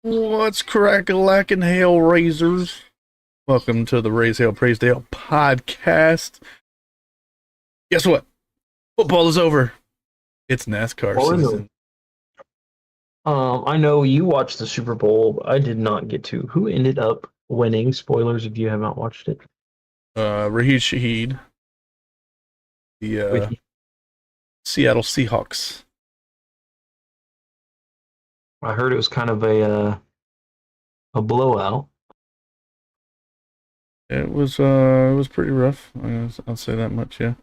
What's crack-a-lackin' hail raisers? Welcome to the Hale Praise Dale podcast. Guess what? Football is over. It's NASCAR season. I know you watched the Super Bowl, but I did not get to. Who ended up winning? Spoilers if you have not watched it. Raheed Shaheed, the With you. Seattle Seahawks. I heard it was kind of a blowout. It was pretty rough. I'll say that much. Yeah.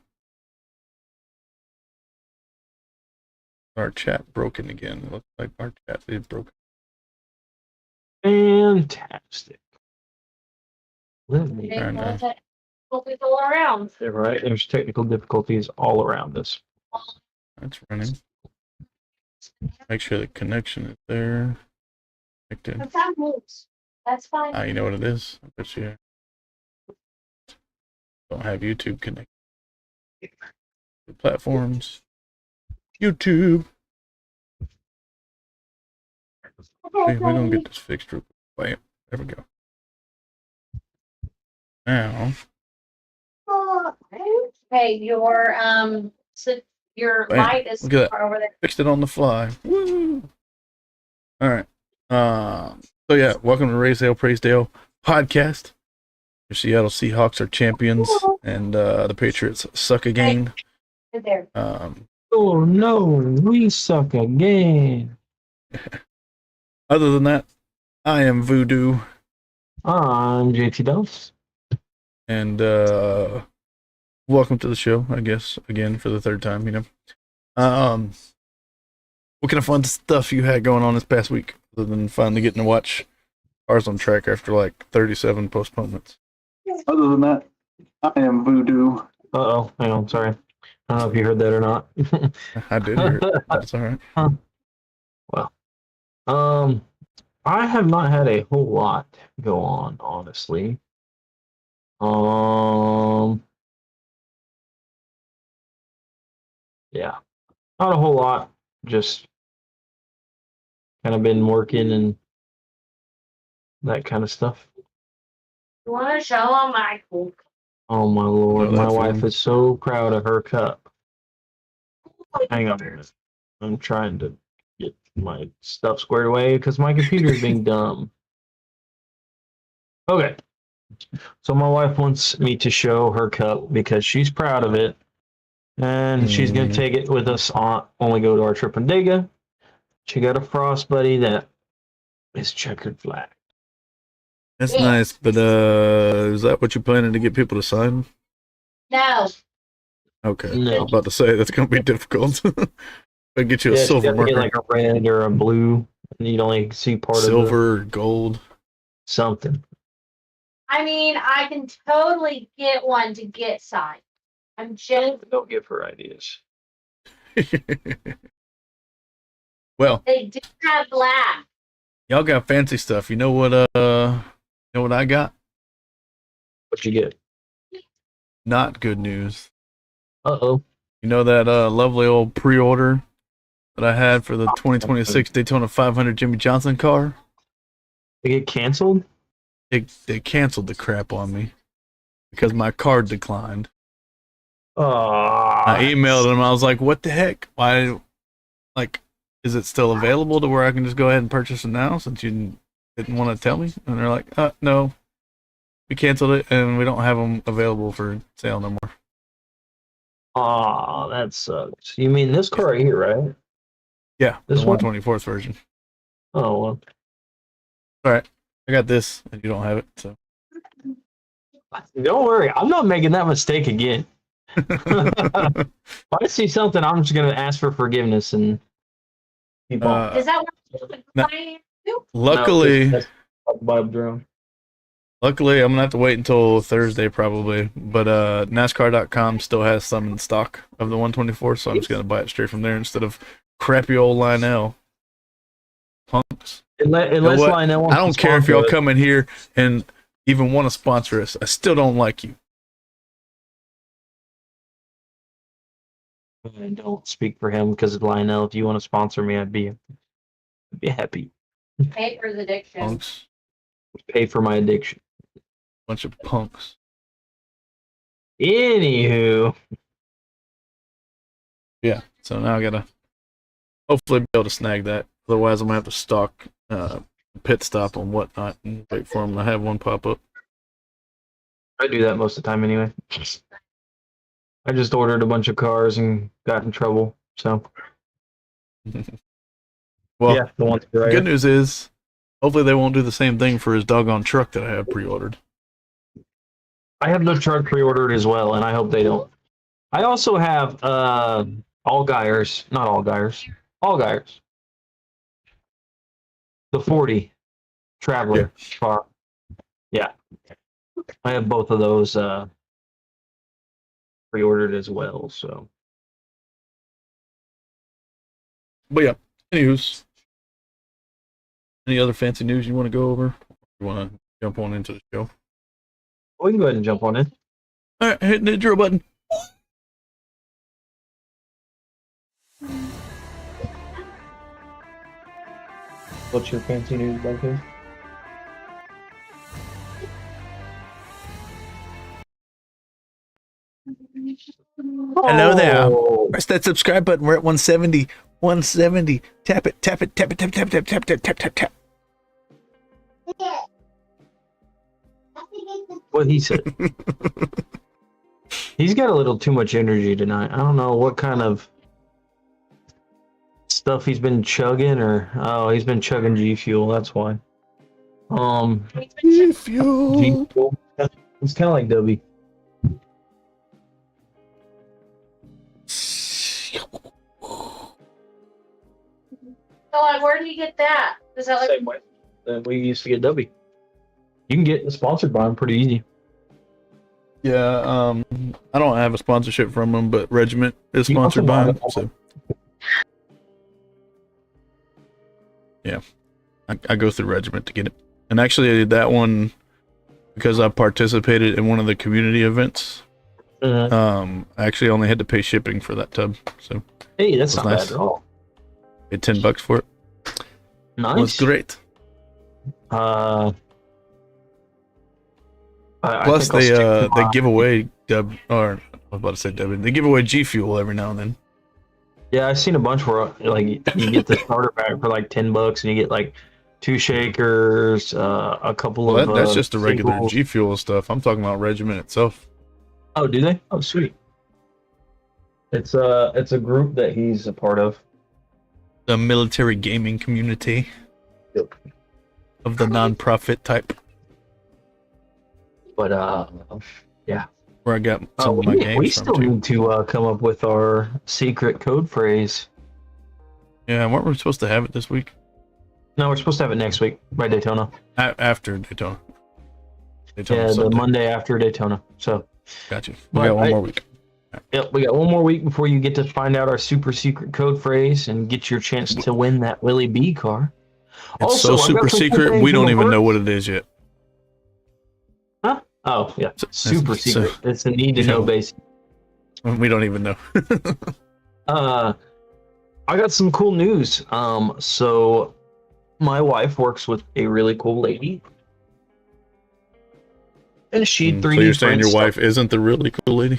Our chat broken again. It looks like our chat is broken. Fantastic. Difficulties all around. They're right. There's technical difficulties all around us. That's running. Make sure the connection is there. Connected. If that moves, that's fine. You know what it is? I bet you don't have YouTube connected. The platforms. YouTube. Okay, We're gonna get this fixed real quick. There we go. Now. Okay, your light is Look at that. over there. Fixed it on the fly. Woo! All right. So yeah, welcome to Hale Praise Dale podcast. Your Seattle Seahawks are champions, and the Patriots suck again. Right there. Oh no, we suck again. Other than that, I am Voodoo, I'm JT Dubs. and welcome to the show. I guess again for the third time. You know, what kind of fun stuff you had going on this past week, other than finally getting to watch Cars on Track after like 37 postponements? Other than that, I am Voodoo. Uh-oh, hang on, sorry. I don't know if you heard that or not. I did hear it. That's all right. Well, I have not had a whole lot go on, honestly. Yeah, not a whole lot. Just kind of been working and that kind of stuff. You want to show them Michael? Oh my lord, No, my that's wife fine. is so proud of her cup. Hang on here. I'm trying to get my stuff squared away because my computer is being dumb. Okay. So my wife wants me to show her cup because she's proud of it. And she's going to take it with us when we go to our trip in Dega. She got a Frost Buddy that is checkered flag. That's nice, but is that what you're planning to get people to sign? No. Okay. No. I was about to say that's going to be difficult. I get you a Yeah, silver you have to get marker. like a red or a blue, and you'd only see part of Silver, gold. something. I mean, I can totally get one to get signed. I'm just. Don't give her ideas. Well, They do have black. y'all got fancy stuff. You know what? I got? What you get? Not good news. Uh-oh. You know that lovely old pre-order that I had for the 2026 Daytona 500 Jimmy Johnson car? They get canceled? They canceled the crap on me because my card declined. I emailed them. I was like, "What the heck? Why? Like, is it still available to where I can just go ahead and purchase it now since you didn't want to tell me?" And they're like, "No, we canceled it and we don't have them available for sale no more." Oh, that sucks. You mean this car right here, right? Yeah, This the one? 124th version. Oh, well. All right, I got this, and you don't have it, so. Don't worry. I'm not making that mistake again. If I see something, I'm just going to ask for forgiveness and keep on. Is that what no. you Luckily, No, that's Bob Drone. luckily, I'm gonna have to wait until Thursday probably. But NASCAR.com still has some in stock of the 124, so I'm just gonna buy it straight from there instead of crappy old Lionel. Punks. Unless You know what? Lionel wants I don't to care if sponsor y'all us. come in here and even want to sponsor us. I still don't like you. I don't speak for him because of Lionel. If you want to sponsor me, I'd be happy. Pay for his addiction. Punks. Pay for my addiction. Bunch of punks. Anywho, Yeah. So now I gotta hopefully be able to snag that. Otherwise, I'm gonna have to stalk pit stop and whatnot and wait for them to have one pop up. I do that most of the time anyway. I just ordered a bunch of cars and got in trouble. So Well, yeah, the ones right good news is, hopefully they won't do the same thing for his doggone truck that I have pre-ordered. I have the truck pre-ordered as well, and I hope they don't. I also have Allgaiers, not Allgaiers, Allgaiers. The 40 Traveler car. Yeah. I have both of those pre-ordered as well, so. But yeah, anywho's, any other fancy news you want to go over? You want to jump on into the show? We can go ahead and jump on in. All right, hit the drill button. What's your fancy news, Bunker? Hello there. Oh, Press that subscribe button. We're at 170. 170. Tap it, tap it, tap it, tap, tap, tap, tap, tap, tap, tap, tap. what he said. He's got a little too much energy tonight. I don't know what kind of stuff he's been chugging, or he's been chugging G Fuel. That's why. G Fuel. G Fuel. It's kind of like Dubby. So, like, where do you get that? Is that like Same way that we used to get Dubby. You can get sponsored by him pretty easy. Yeah, I don't have a sponsorship from them, but Regiment is You sponsored also by buy them. it. So yeah, I go through Regiment to get it. And actually, I did that one because I participated in one of the community events. I actually only had to pay shipping for that tub, so Hey, that's not nice. bad at all. paid $10 for it. Nice. It was great. Plus, they give away they give away G Fuel every now and then. Yeah, I've seen a bunch where like you get the starter pack for like $10, and you get like 2 shakers, a couple Well, of. that's just the regular singles. G Fuel stuff. I'm talking about Regiment itself. Oh, do they? Oh, sweet. It's a group that he's a part of. The military gaming community. Yep. Of the non-profit type. But yeah. Where I got some of my games we from still too. need to come up with our secret code phrase. Yeah, weren't we supposed to have it this week? No, we're supposed to have it next week by Daytona. After Daytona. Yeah, Sunday. the Monday after Daytona. So. Gotcha. We got one more week. Yep, we got one more week before you get to find out our super secret code phrase and get your chance to win that Willie B car. It's so I've got super some cool secret, things we in don't the even know works. what it is yet. Huh? Oh, yeah. Super so- secret. It's a need to know Yeah. base. We don't even know. I got some cool news. So my wife works with a really cool lady. And she 3D So you're saying your prints wife isn't the really cool lady?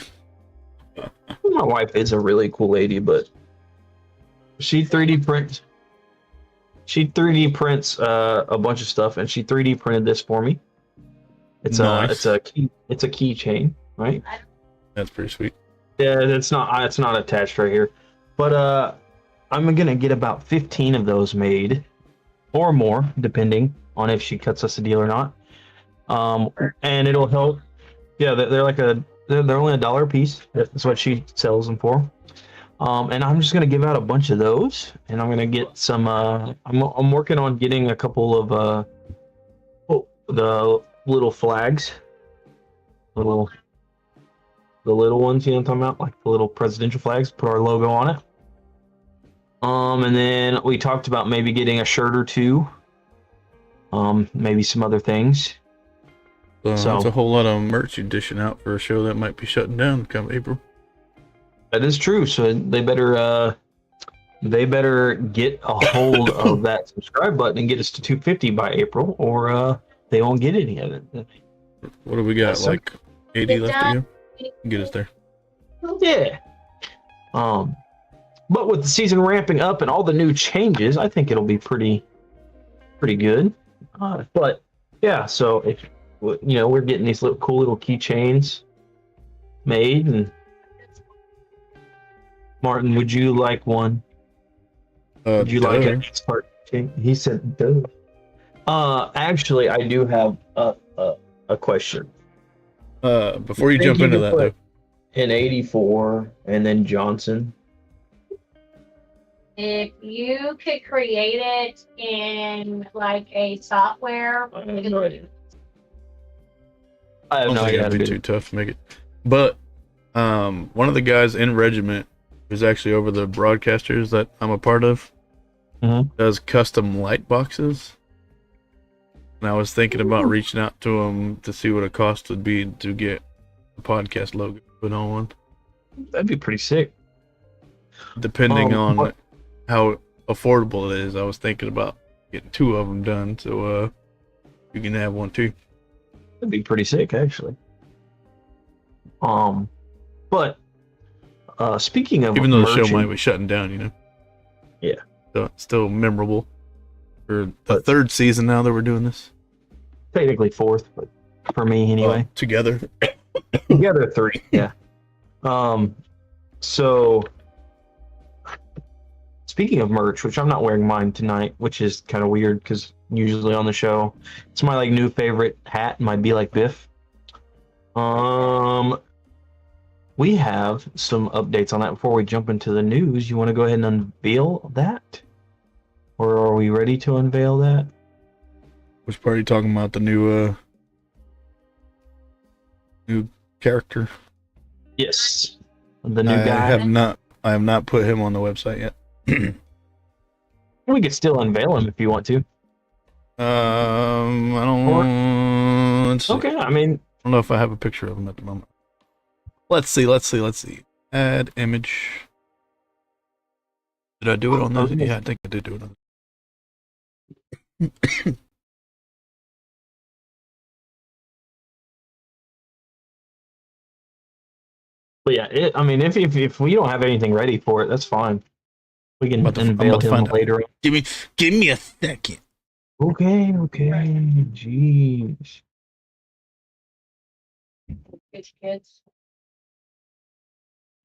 stuff. My wife is a really cool lady, but she 3D prints. She 3D prints a bunch of stuff, and she 3D printed this for me. It's Nice. a keychain, right? That's pretty sweet. Yeah, it's not attached right here, but I'm gonna get about 15 of those made, or more, depending on if she cuts us a deal or not. And it'll help. Yeah, they're like they're only $1 a piece. That's what she sells them for. And I'm just gonna give out a bunch of those, and I'm gonna get some. I'm working on getting a couple of the little flags, the little ones. You know what I'm talking about, like the little presidential flags. Put our logo on it. And then we talked about maybe getting a shirt or two. Maybe some other things. So- That's a whole lot of merch you're dishing out for a show that might be shutting down come April. That is true. So they better they better get a hold of that subscribe button and get us to 250 by April, or they won't get any of it. What do we got? Yes, sir. Like 80 left to go? Get us there. Yeah. But with the season ramping up and all the new changes, I think it'll be pretty good. But yeah, so if we're getting these cool little keychains made, and Martin, would you like one? Would you like it? He said, "Duh." Actually, I do have a question. Before you jump into that, though, in 84 and then Johnson. If you could create it in like a software, I have no idea. I I have don't no think idea. it'd be too tough to make it. But one of the guys in Regiment, who's actually over the broadcasters that I'm a part of, does custom light boxes. And I was thinking about reaching out to him to see what a cost would be to get the podcast logo put on one. That'd be pretty sick. Depending on how affordable it is, I was thinking about getting 2 of them done, so you can have one too. That'd be pretty sick, actually. But speaking of, even though the show might be shutting down, Yeah. So it's still memorable. For the 3rd season now that we're doing this. Technically 4th, but for me anyway. Together. Together 3, yeah. So speaking of merch, which I'm not wearing mine tonight, which is kind of weird because usually on the show, it's my new favorite hat, my Be Like Biff. We have some updates on that before we jump into the news. You want to go ahead and unveil that? Or are we ready to unveil that? Which part are you talking about? The new character? Yes. The new guy. I have not put him on the website yet. We could still unveil him if you want to. I don't. Let's see. Okay, I mean, I don't know if I have a picture of him at the moment. Let's see. Add image. Did I do it on this? Yeah, I think I did do it on this. but yeah, if we don't have anything ready for it, that's fine. We can unveil him later. Give me a second. Okay. Jeez. kids.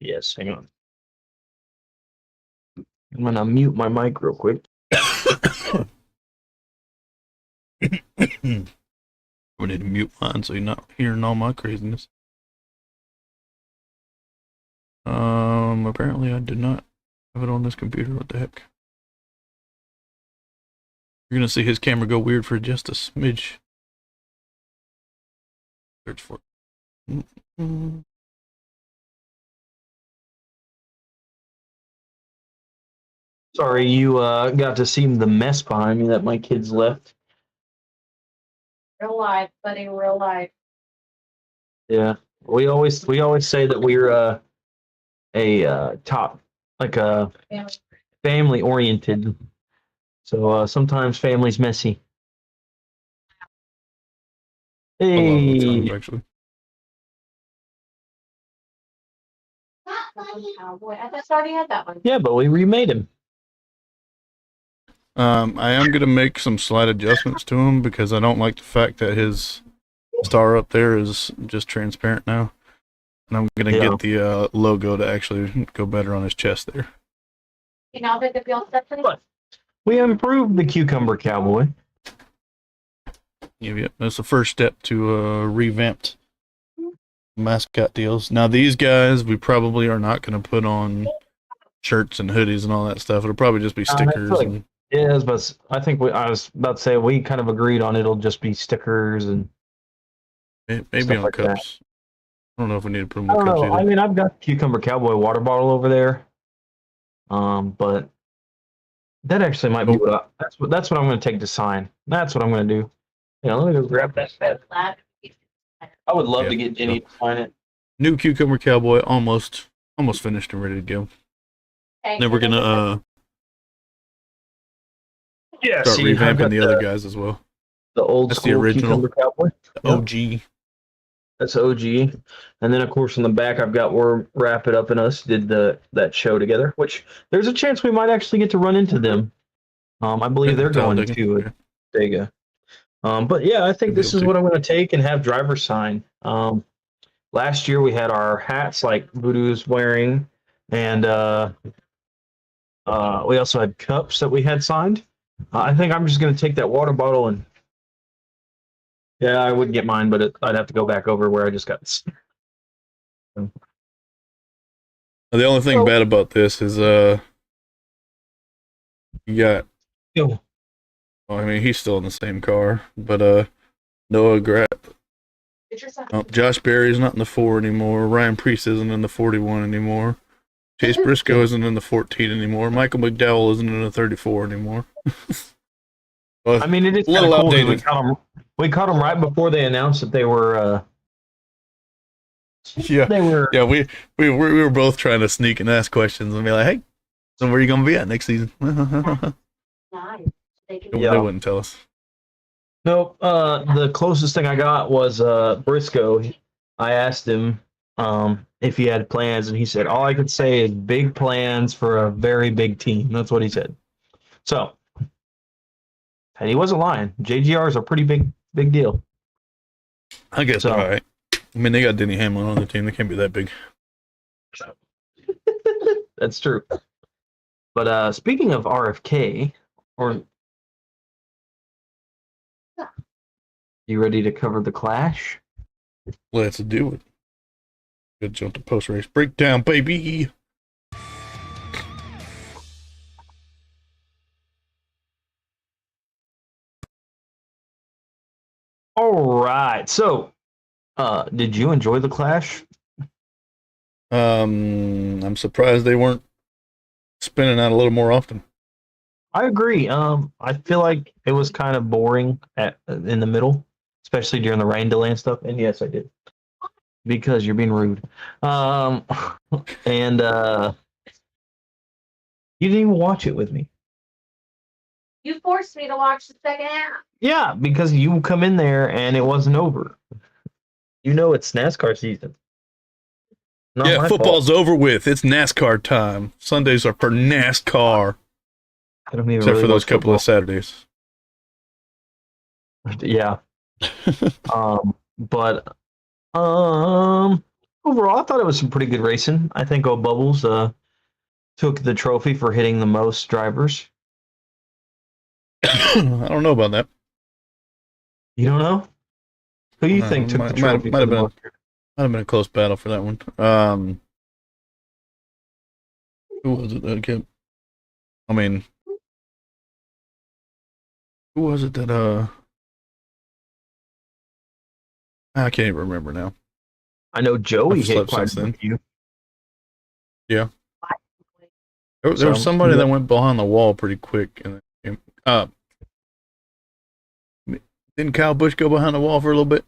Yes, hang on. I'm gonna mute my mic real quick. We need to mute mine so you're not hearing all my craziness. Apparently I did not have it on this computer. What the heck? You're gonna see his camera go weird for just a smidge. Search for it. Sorry, you got to see the mess behind me that my kids left. Real life, buddy, real life. Yeah, we always say that we're a top, like a family oriented. So sometimes family's messy. Hey, actually. Cowboy. I just already had that one. Yeah, but we remade him. I am gonna make some slight adjustments to him because I don't like the fact that his star up there is just transparent now, and I'm gonna get the logo to actually go better on his chest there. You know, pick up your stuff, please. We improved the Cucumber Cowboy. Yeah, that's the first step to revamped mascot deals. Now these guys, we probably are not going to put on shirts and hoodies and all that stuff. It'll probably just be stickers. Yeah, but I think I was about to say we kind of agreed on it'll just be stickers and maybe on like cups. I don't know if we need to put them I on don't cups know. either. I mean, I've got the Cucumber Cowboy water bottle over there. But that actually might be that's what I'm going to take to sign. That's what I'm going to do. Yeah, let me go grab that. I would love to get Jenny to sign it. New Cucumber Cowboy almost finished and ready to go. Okay, Then we're gonna Yeah, Start see, I've revamping got the other guys as well. the old That's the school original. Cucumber Cowboy. The Yep, OG. that's OG. And then, of course, on the back, I've got where Wrap It Up and Us did that show together, which there's a chance we might actually get to run into them. I believe they're going Talladega. to Yeah. Dega. But yeah, I think Could be this able is to. what I'm going to take and have drivers sign. Last year we had our hats like Voodoo's wearing, and we also had cups that we had signed. I think I'm just going to take that water bottle and yeah, I would get mine, but I'd have to go back over where I just got. The only thing Oh. bad about this is you got. Yo. Well, I mean, he's still in the same car, but Noah Get your sign. Josh Berry's not in the 4 anymore. Ryan Preece isn't in the 41 anymore. Chase Briscoe isn't in the 14 anymore. Michael McDowell isn't in the 34 anymore. Well, I mean, it is a kind little of cool. outdated. We caught them right before they announced that they were. Yeah, They were. yeah. We were both trying to sneak and ask questions and be like, "Hey, so where are you gonna be at next season?" Nice. They can Yeah. They wouldn't tell us. No, the closest thing I got was Briscoe. I asked him if he had plans, and he said all I could say is big plans for a very big team. That's what he said. So, and he wasn't lying. JGR is a pretty big deal. I guess So- all right. I mean, they got Denny Hamlin on the team. They can't be that big. That's true. But speaking of RFK, or you ready to cover the Clash? Let's do it. Good jump to post race breakdown, baby. All right. So, did you enjoy the Clash? I'm surprised they weren't spinning out a little more often. I agree. I feel like it was kind of boring in the middle, especially during the rain delay and stuff. And yes, I did because you're being rude. And you didn't even watch it with me. You forced me to watch the second half. Yeah, because you come in there and it wasn't over. You know it's NASCAR season. Not Yeah, my football's fault. over with. It's NASCAR time. Sundays are for NASCAR, I don't even except really for those watch couple of football. Saturdays. Yeah. But overall, I thought it was some pretty good racing. I think Old Bubbles took the trophy for hitting the most drivers. I don't know about that. You don't know? Who you No, think took the might trophy have for the been most? might have been a close battle for that one. Who was it that kept? I mean, who was it that I can't even remember now. I know Joey I've hit slept quite since then. a few. There was So, somebody yeah. that went behind the wall pretty quick in the game. Didn't Kyle Busch go behind the wall for a little bit?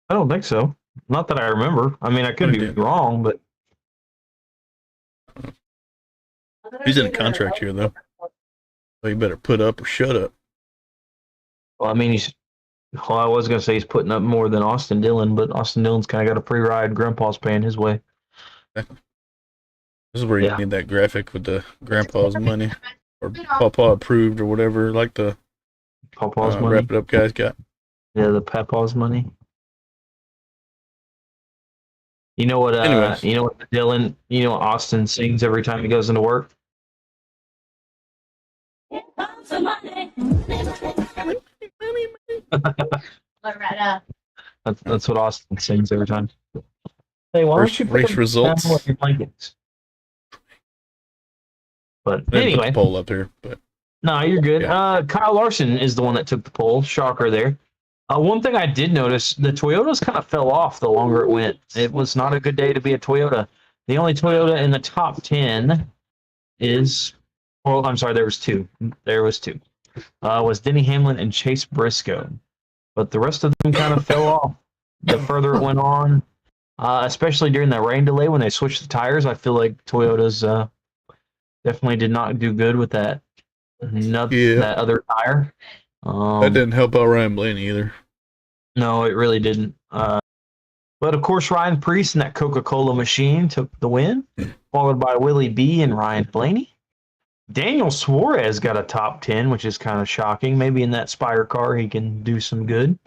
I don't think so. Not that I remember. I mean, I could I be did. wrong, but He's in a contract year though, so you better put up or shut up. well, I mean, well, I was gonna say he's putting up more than Austin Dillon, but Austin Dillon's kind of got a free ride. Grandpa's paying his way. This is where you Yeah. need that graphic with the grandpa's money or Papa approved or whatever, like the Papa's money. Wrap It Up guys got. Yeah, the Papa's money. You know what? Anyways. You know what Dylan? You know what Austin sings every time he goes into work? Loretta. That's what Austin sings every time. Hey, why First don't you race put results. down your blankets? But I didn't put anyway, the poll up here, but no, you're good. Yeah. Kyle Larson is the one that took the pole. Shocker there. One thing I did notice, the Toyotas kind of fell off the longer it went. It was not a good day to be a Toyota. The only Toyota in the top 10 is, well, I'm sorry, there was two. Was Denny Hamlin and Chase Briscoe. But the rest of them kind of fell off the further it went on, especially during that rain delay when they switched the tires. I feel like Toyotas definitely did not do good with that that other tire. That didn't help out Ryan Blaney either. No, it really didn't. But of course, Ryan Preece and that Coca-Cola machine took the win, followed by Willie B and Ryan Blaney. Daniel Suarez got a top 10, which is kind of shocking. Maybe in that Spire car he can do some good.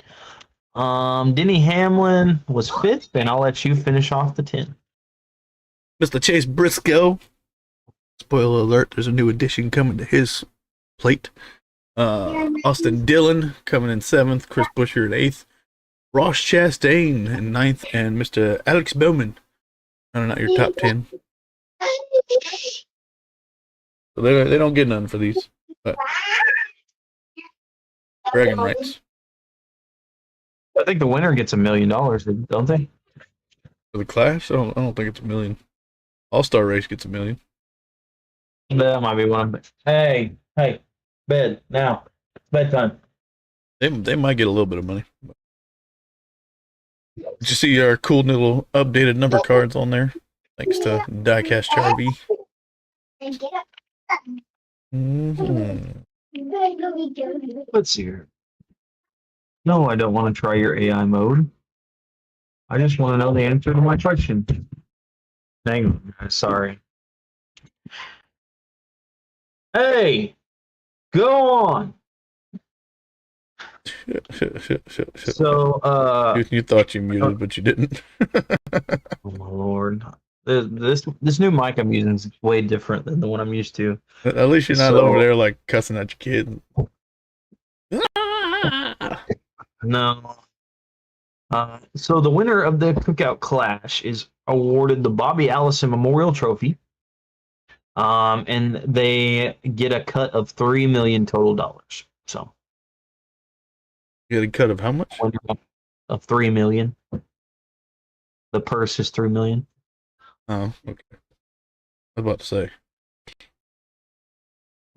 Denny Hamlin was 5th, and I'll let you finish off the 10. Mr. Chase Briscoe. Spoiler alert, there's a new addition coming to his plate. Austin Dillon coming in 7th, Chris Buescher in 8th, Ross Chastain in 9th, and Mr. Alex Bowman rounding out your top 10. So they don't get none for these. But bragging rights. I think the winner gets $1 million, don't they? For the class? I don't think it's $1 million. All-Star Race gets $1 million. That might be one of them. Hey, bed now. It's bedtime. They might get a little bit of money. Did you see our cool little updated number cards on there? Thanks to Diecast Charby. Let's see here. No, I don't want to try your AI mode. I just want to know the answer to my question. Hang on, guys. Sorry. Hey, go on. So, you thought you muted, but you didn't. Oh my lord, this new mic I'm using is way different than the one I'm used to. At least you're not over there like cussing at your kid. No. So the winner of the Cookout Clash is awarded the Bobby Allison Memorial Trophy. And they get a cut of $3 million total dollars. So you get a cut of how much? Of $3 million. The purse is $3 million. Oh, okay. I was about to say.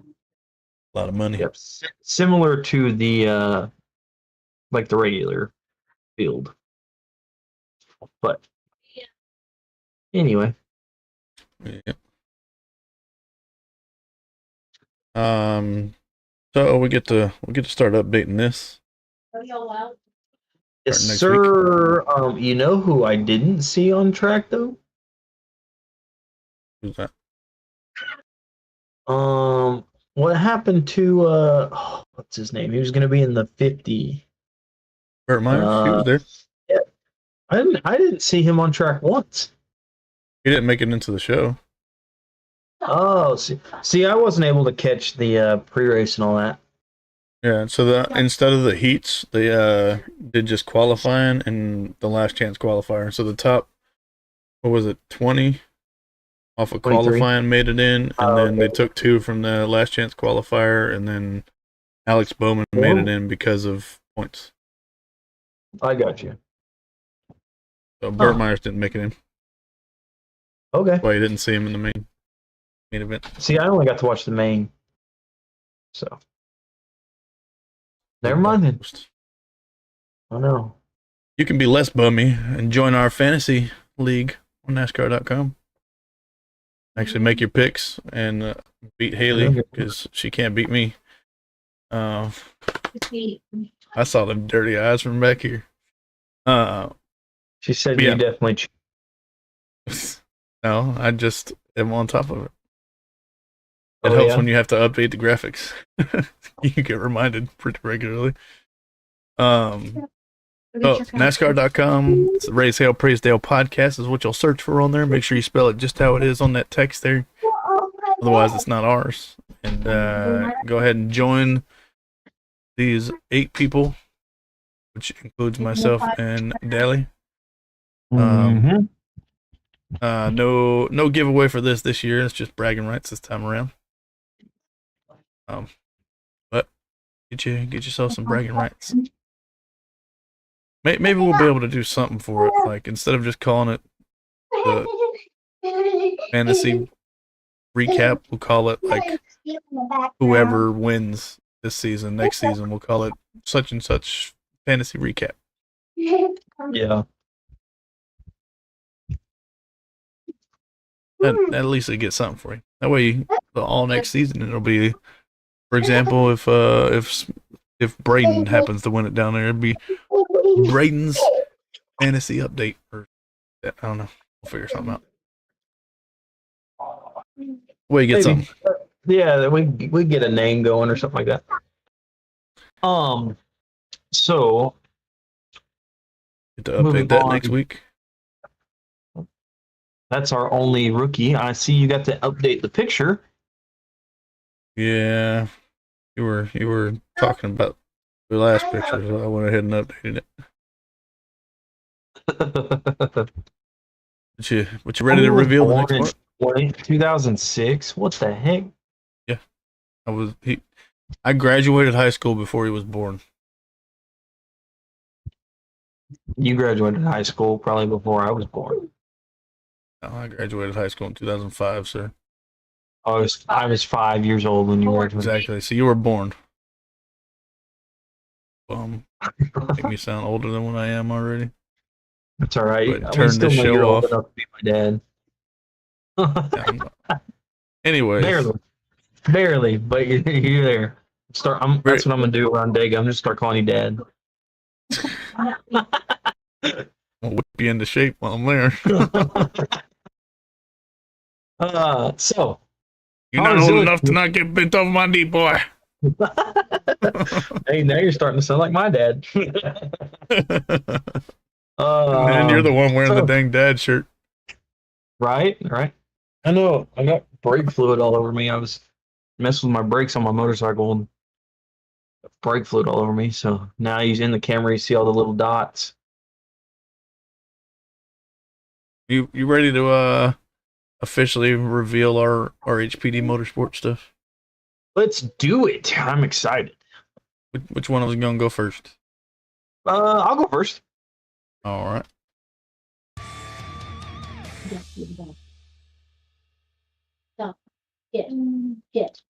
A lot of money. Yep. Similar to the like the regular field. But anyway. Yeah. So we get to start updating this. Yes, sir. You know who I didn't see on track though? Who's that? What happened to what's his name? He was going to be in the 50. Burt Myers. He was there. Yeah. I didn't see him on track once. He didn't make it into the show. Oh, see, I wasn't able to catch the pre-race and all that. Yeah, so instead of the heats, they did just qualifying and the last chance qualifier. So the top, what was it, 20 off of 23? Qualifying made it in, and then they took 2 from the last chance qualifier, and then Alex Bowman made it in because of points. I got you. So Burt Myers didn't make it in. Okay. That's why you didn't see him in the main event. See, I only got to watch the main. So. Never mind then. I know. You can be less bummy and join our fantasy league on NASCAR.com. Actually make your picks and beat Haley because she can't beat me. I saw them dirty eyes from back here. She said you definitely. No, I just am on top of it. It helps when you have to update the graphics. You get reminded pretty regularly. NASCAR.com, it's the Raise Hale Praise Dale podcast is what you'll search for on there. Make sure you spell it just how it is on that text there. Otherwise, it's not ours. And go ahead and join these 8 people, which includes myself and Dally. No giveaway for this year. It's just bragging rights this time around. But get yourself some bragging rights. Maybe we'll be able to do something for it. Like instead of just calling it the fantasy recap, we'll call it like whoever wins this season, next season, we'll call it such and such fantasy recap. Yeah. At least it gets something for you. That way, all next season it'll be For example, if Braden happens to win it down there, it'd be Braden's fantasy update. Or I don't know. We'll figure something out. Way you get Maybe. something. Yeah, we get a name going or something like that. So Get to moving update that on. next week. That's our only rookie. I see you got to update the picture. Yeah, you were talking about the last picture, so I went ahead and updated it. But you ready to reveal the next part? 2006. What the heck? Yeah, I graduated high school before he was born. You graduated high school probably before I was born. No, I graduated high school in 2005, sir. I was 5 years old when you graduated. Exactly. So you were born. Make me sound older than what I am already. That's all right. Turn still this know show you're off. old enough to be my dad. Anyways, barely, but you're there. That's what I'm gonna do around Dega. I'm just start calling you Dad. I'll whip you into shape while I'm there. So You're not old enough to not get bent over my knee, boy. Hey, now you're starting to sound like my dad. And you're the one wearing the dang dad shirt. Right. I know. I got brake fluid all over me. I was messing with my brakes on my motorcycle and brake fluid all over me. So now he's in the camera. You see all the little dots. You ready to officially reveal our HPD Motorsport stuff? Let's do it. I'm excited. Which one of us is gonna go first? I'll go first. All right. Get.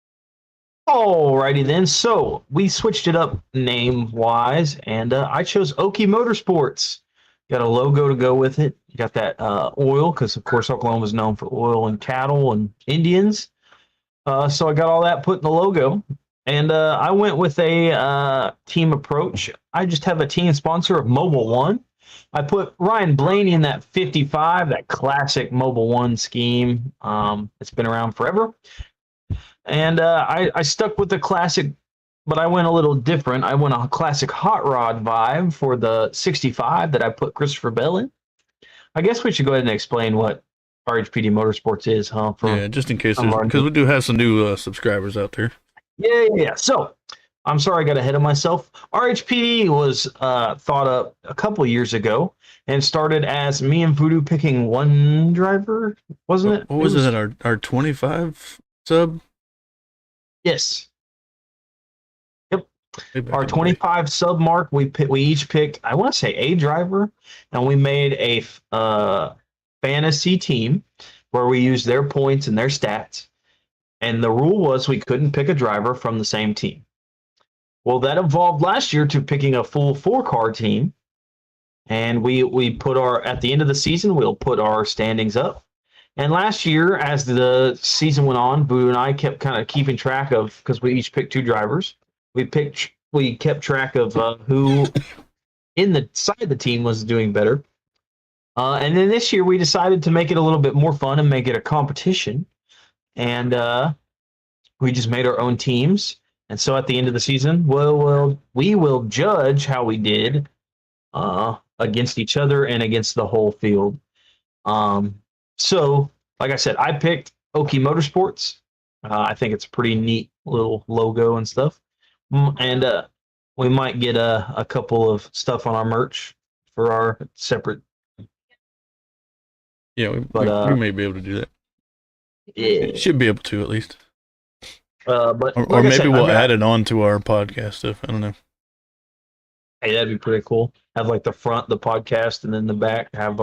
Alrighty then. So we switched it up name wise, and I chose Okie Motorsports. Got a logo to go with it. You got that oil, because of course Oklahoma is known for oil and cattle and Indians. So I got all that put in the logo, and I went with a team approach. I just have a team sponsor of Mobile One. I put Ryan Blaney in that 55, that classic Mobile One scheme. It's been around forever. And I stuck with the classic, but I went a little different. I went a classic hot rod vibe for the 65 that I put Christopher Bell in. I guess we should go ahead and explain what RHPD Motorsports is, huh? Yeah, just in case, because we do have some new subscribers out there. Yeah. So, I'm sorry I got ahead of myself. RHPD was thought up a couple years ago and started as me and Voodoo picking one driver, wasn't it? What was it? Our 25 sub? Yes. Yep. Our 25 sub mark. We each picked, I want to say, a driver, and we made a fantasy team where we used their points and their stats. And the rule was we couldn't pick a driver from the same team. Well, that evolved last year to picking a full 4-car team. And we put at the end of the season, we'll put our standings up. And last year, as the season went on, Voodoo and I kept kind of keeping track of, because we each picked 2 drivers. We kept track of who in the side of the team was doing better. And then this year, we decided to make it a little bit more fun and make it a competition. And we just made our own teams. And so at the end of the season, we will judge how we did against each other and against the whole field. So, like I said, I picked Okie Motorsports. I think it's a pretty neat little logo and stuff. And we might get a couple of stuff on our merch for our separate. Yeah, we may be able to do that. Yeah. Should be able to, at least. But or maybe we'll add it on to our podcast stuff. I don't know. Hey, that'd be pretty cool. Have like the front, the podcast, and then the back have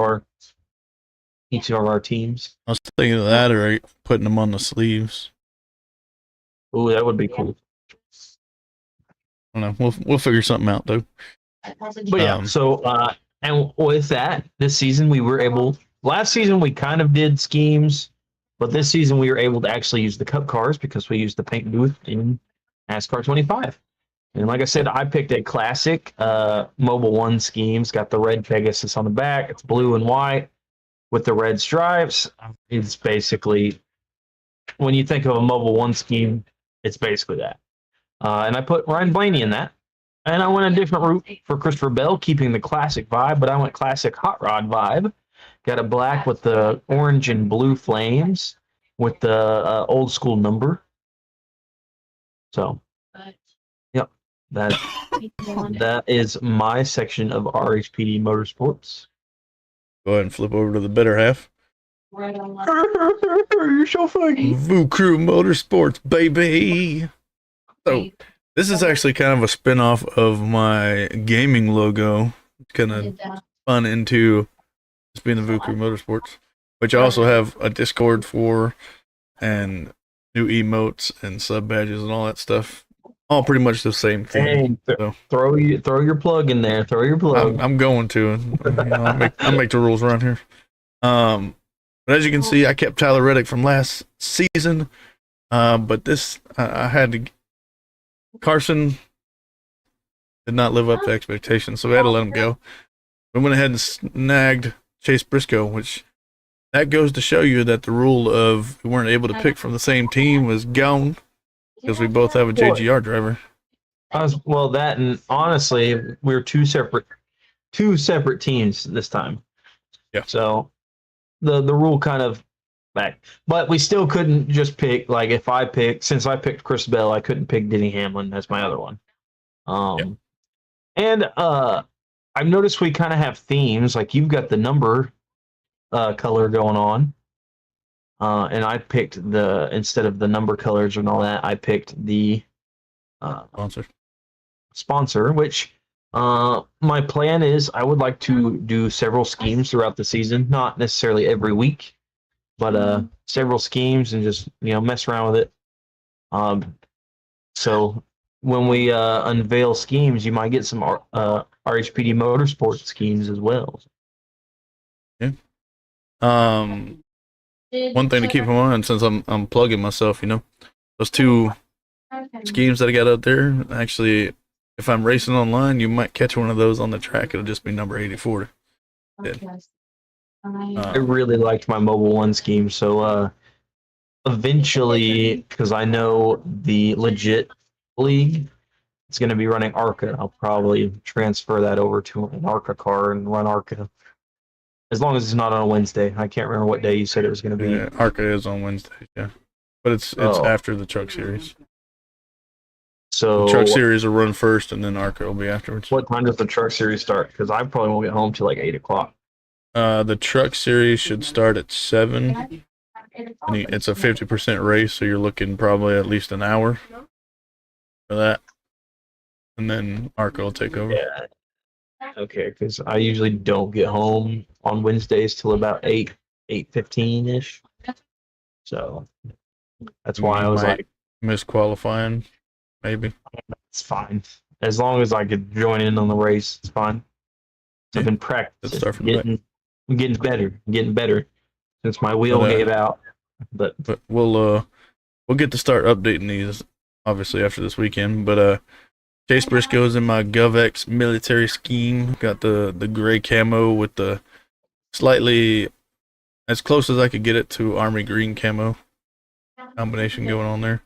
each of our teams. I was thinking of that, or putting them on the sleeves. Ooh, that would be cool. I don't know. We'll figure something out though. But yeah, so and with that, this season we were able. Last season we kind of did schemes, but this season we were able to actually use the Cup cars because we used the paint booth in NASCAR 25. And like I said, I picked a classic Mobile One scheme. It's got the red Pegasus on the back. It's blue and white with the red stripes. It's basically, when you think of a Mobile One scheme, it's basically that. And I put Ryan Blaney in that. And I went a different route for Christopher Bell, keeping the classic vibe, but I went classic hot rod vibe. Got a black with the orange and blue flames with the old school number. So, yep, that is my section of RHPD Motorsports. Go ahead and flip over to the better half. Right on. You're so funny. Voo Crew Motorsports, baby. So this is actually kind of a spin-off of my gaming logo. It's kind of spun into just being the Voo Crew Motorsports, which I also have a Discord for and new emotes and sub badges and all that stuff. All pretty much the same thing. So throw your plug in there. Throw your plug. I'm going to. I make the rules around here. But as you can see, I kept Tyler Reddick from last season. But this, I had to. Carson did not live up to expectations, so we had to let him go. We went ahead and snagged Chase Briscoe, which that goes to show you that the rule of we weren't able to pick from the same team was gone because we both have a JGR driver. Well, that and honestly, we were two separate teams this time. Yeah. So the rule kind of back, but we still couldn't just pick. Like if I picked, since I picked Chris Bell, I couldn't pick Denny Hamlin as my other one. And I've noticed we kind of have themes. Like you've got the number color going on. And I picked instead of the number colors and all that, I picked the sponsor, which my plan is I would like to do several schemes throughout the season, not necessarily every week, but several schemes and just mess around with it. So when we unveil schemes, you might get some RHPD Motorsports schemes as well. Yeah. One thing to keep in mind, since I'm plugging myself, those two schemes that I got out there. Actually, if I'm racing online, you might catch one of those on the track. It'll just be number 84. I really liked my Mobile One scheme, so eventually, because I know the legit league, it's going to be running ARCA. I'll probably transfer that over to an ARCA car and run ARCA. As long as it's not on a Wednesday. I can't remember what day you said it was going to be. Yeah, ARCA is on Wednesday, yeah. But it's after the Truck Series. So the Truck Series will run first, and then ARCA will be afterwards. What time does the Truck Series start? Because I probably won't get home till like 8 o'clock. The Truck Series should start at 7. And it's a 50% race, so you're looking probably at least an hour for that. And then ARCA will take over. Yeah. Okay, because I usually don't get home on Wednesdays till about 8:15-ish. So that's why I was like miss qualifying, maybe. It's fine. As long as I could join in on the race, it's fine. Yeah. I've been practicing. I'm getting better since my wheel gave out. But we'll get to start updating these obviously after this weekend. But Chase Briscoe's in my GovX military scheme. Got the gray camo with the slightly as close as I could get it to army green camo combination going on there.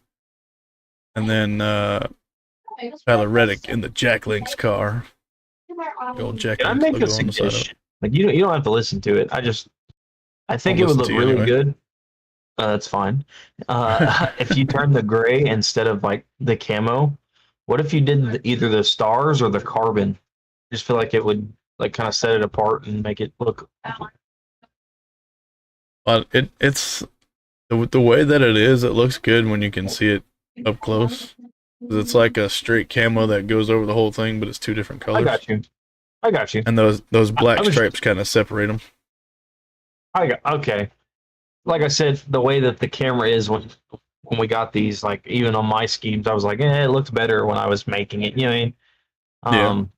And then Tyler Reddick in the Jack Link's car. The old Jack Link's logo on the side of it. Like you don't have to listen to it. I think it would look really good. That's fine. If you turn the gray instead of like the camo, what if you did either the stars or the carbon? I just feel like it would like kind of set it apart and make it look. It's the way that it is. It looks good when you can see it up close. It's like a straight camo that goes over the whole thing, but it's two different colors. I got you. And those black stripes kind of separate them. Okay. Like I said, the way that the camera is when we got these, like even on my schemes, I was like, it looks better when I was making it. You know what I mean?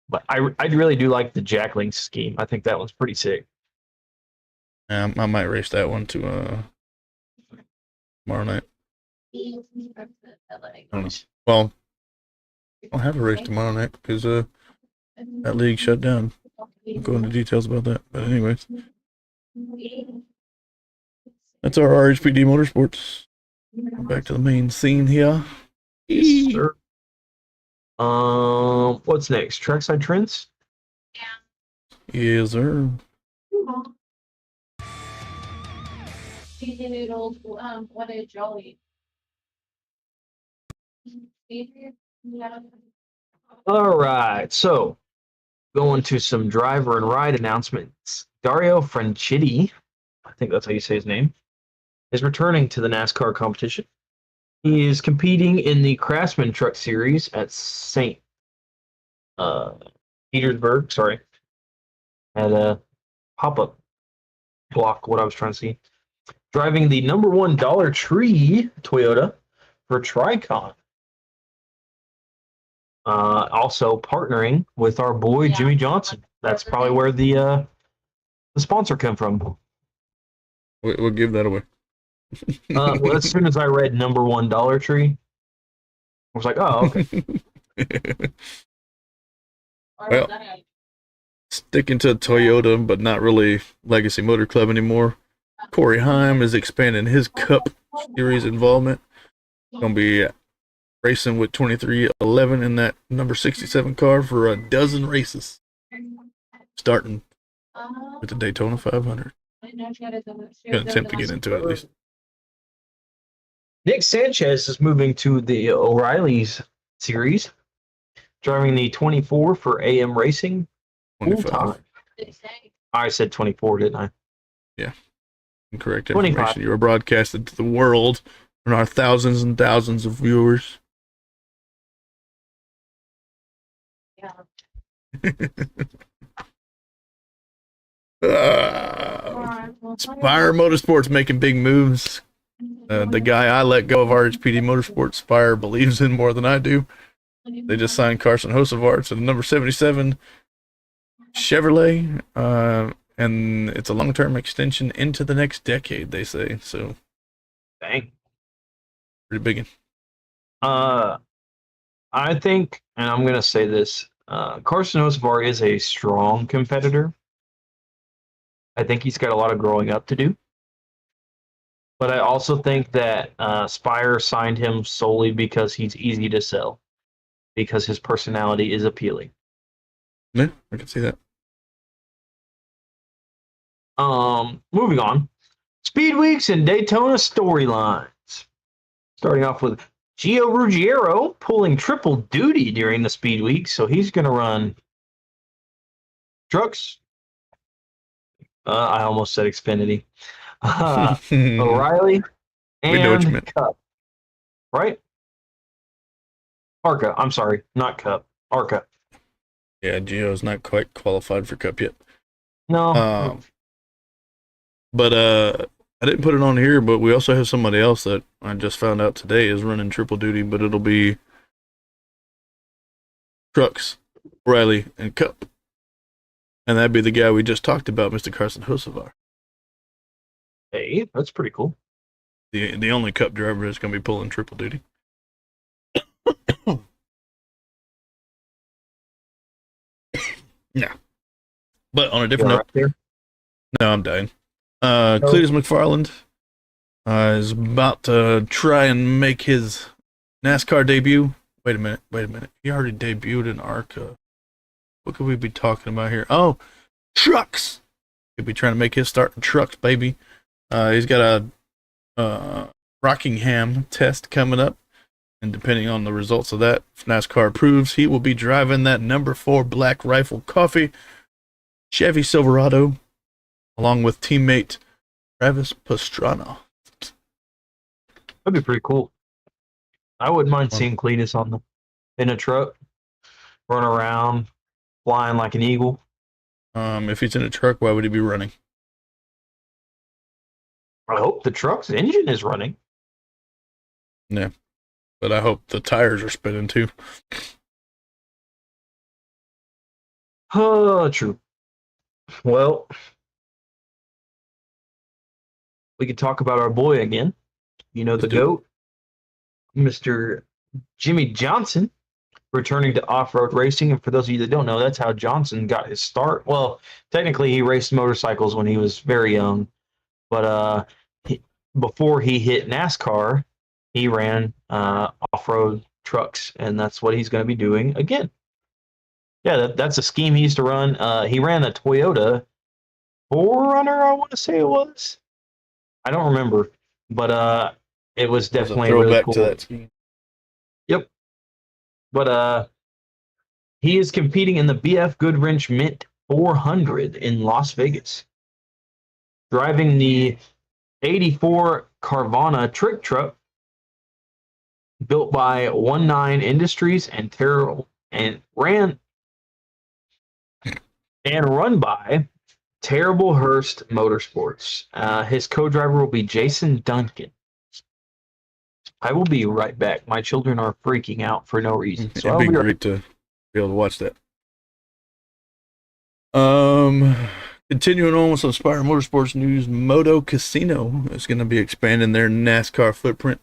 But I really do like the Jack Link scheme. I think that one's pretty sick. Yeah, I might race that one to tomorrow night. Well, I'll have a race tomorrow night because that league shut down. I'll go into details about that. But anyways, that's our RHPD Motorsports. Back to the main scene here. Yes, sir. What's next? Trackside Trends? Yes, sir. Cheesy noodles, what a jolly. All right, so going to some driver and ride announcements. Dario Franchitti, I think that's how you say his name, is returning to the NASCAR competition. He is competing in the Craftsman Truck Series at St. Petersburg, sorry, at a pop-up block, what I was trying to see. Driving the number one Dollar Tree Toyota for Tricon. Also partnering with our boy Jimmy Johnson. That's probably where the sponsor come from. We'll give that away. Well, as soon as I read number one Dollar Tree, I was like, oh, okay. Well, sticking to Toyota, but not really Legacy Motor Club anymore. Corey Heim is expanding his Cup Series involvement. Going to be racing with 2311 in that number 67 car for a dozen races, starting with the Daytona 500. Gonna attempt to get into it at least. Nick Sanchez is moving to the O'Reilly's series, driving the 24 for AM Racing full 25. time. I said 24, didn't I? Yeah. Incorrect 25. information. You were broadcasted to the world and our thousands and thousands of viewers. Yeah. Spire Motorsports making big moves. The guy I let go of RHPD Motorsports, Spire, believes in more than I do. They just signed Carson Hocevar to the number 77 Chevrolet, and it's a long-term extension into the next decade, they say. So, Dang. pretty big. I think, and I'm going to say this, Carson Hocevar is a strong competitor. I think he's got a lot of growing up to do. But I also think that Spire signed him solely because he's easy to sell, because his personality is appealing. Yeah, I can see that. Moving on. Speed Weeks and Daytona storylines. Starting off with Gio Ruggiero pulling triple duty during the Speed Week, so he's going to run trucks. I almost said Xfinity. O'Reilly and Cup. Right? ARCA. I'm sorry, not Cup. ARCA. Yeah, Gio's not quite qualified for Cup yet. No. But I didn't put it on here, but we also have somebody else that I just found out today is running triple duty, but it'll be trucks, O'Reilly, and Cup. And that'd be the guy we just talked about, Mr. Carson Hocevar. Hey, that's pretty cool. The only Cup driver that's going to be pulling triple duty. Yeah. But on a different note. Right, no, I'm dying. Cletus McFarland is about to try and make his NASCAR debut. Wait a minute. He already debuted in ARCA. What could we be talking about here? Oh, trucks. He'll be trying to make his start in trucks, baby. He's got a Rockingham test coming up. And depending on the results of that, if NASCAR approves, he will be driving that number 4 Black Rifle Coffee Chevy Silverado, along with teammate Travis Pastrana. That'd be pretty cool. I wouldn't mind seeing Cletus in a truck, run around, flying like an eagle. If he's in a truck, why would he be running? I hope the truck's engine is running. Yeah, but I hope the tires are spinning too. Oh, true. Well, we could talk about our boy again. You know, the GOAT, Mr. Jimmy Johnson returning to off-road racing. And for those of you that don't know, that's how Johnson got his start. Well, technically he raced motorcycles when he was very young, but before he hit NASCAR, he ran off-road trucks, and that's what he's going to be doing again. Yeah, that's a scheme he used to run. He ran a Toyota 4Runner, I want to say it was. I don't remember, but it was That was a definitely really throwback cool. to that scheme. Yep. But he is competing in the BF Goodwrench Mint 400 in Las Vegas, driving the '84 Carvana trick truck built by 19 Industries and run by Terrible Hearst Motorsports. His co-driver will be Jason Duncan. I will be right back. My children are freaking out for no reason. So It'd be great to be able to watch that. Continuing on with some Spire Motorsports news, Moto Casino is going to be expanding their NASCAR footprint.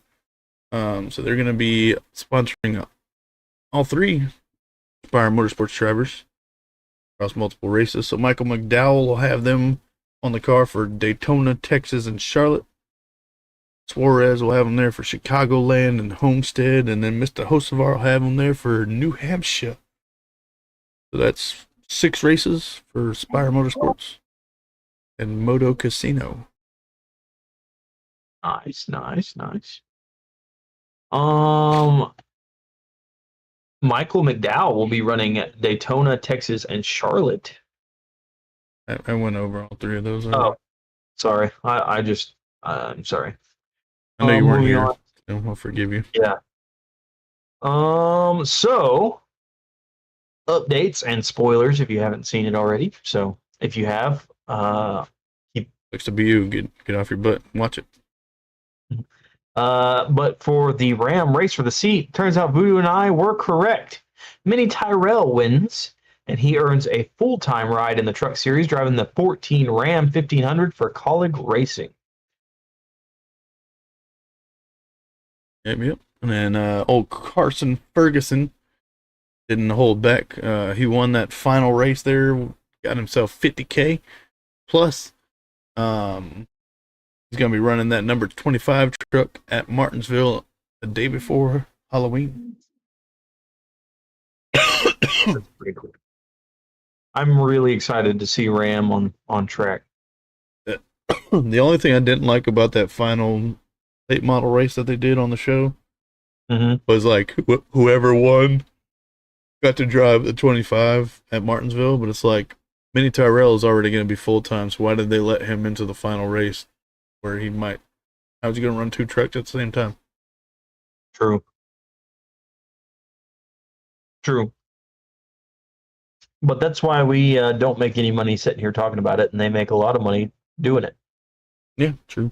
So they're going to be sponsoring all 3 Spire Motorsports drivers across multiple races. So Michael McDowell will have them on the car for Daytona, Texas, and Charlotte. Suarez will have them there for Chicagoland and Homestead, and then Mr. Hocevar will have them there for New Hampshire. So that's 6 races for Spire Motorsports and Moto Casino. Nice. Michael McDowell will be running at Daytona, Texas, and Charlotte. I went over all 3 of those. Oh, sorry. I'm sorry. I know you weren't here. On. So I'll forgive you. Yeah. So updates and spoilers if you haven't seen it already. So if you have, looks to be you. Get off your butt and watch it. But for the Ram race for the seat, turns out Voodoo and I were correct. Minnie Tyrell wins, and he earns a full-time ride in the Truck Series, driving the 14 Ram 1500 for Colleague Racing. Yep. And then old Carson Ferguson didn't hold back. He won that final race there, got himself $50K. Plus, he's going to be running that number 25 truck at Martinsville the day before Halloween. That's pretty cool. I'm really excited to see Ram on track. The only thing I didn't like about that final late model race that they did on the show was like whoever won got to drive the 25 at Martinsville, but it's like Minnie Tyrell is already going to be full time, so why did they let him into the final race where he might? How's he going to run 2 trucks at the same time? True. But that's why we don't make any money sitting here talking about it, and they make a lot of money doing it. Yeah, true.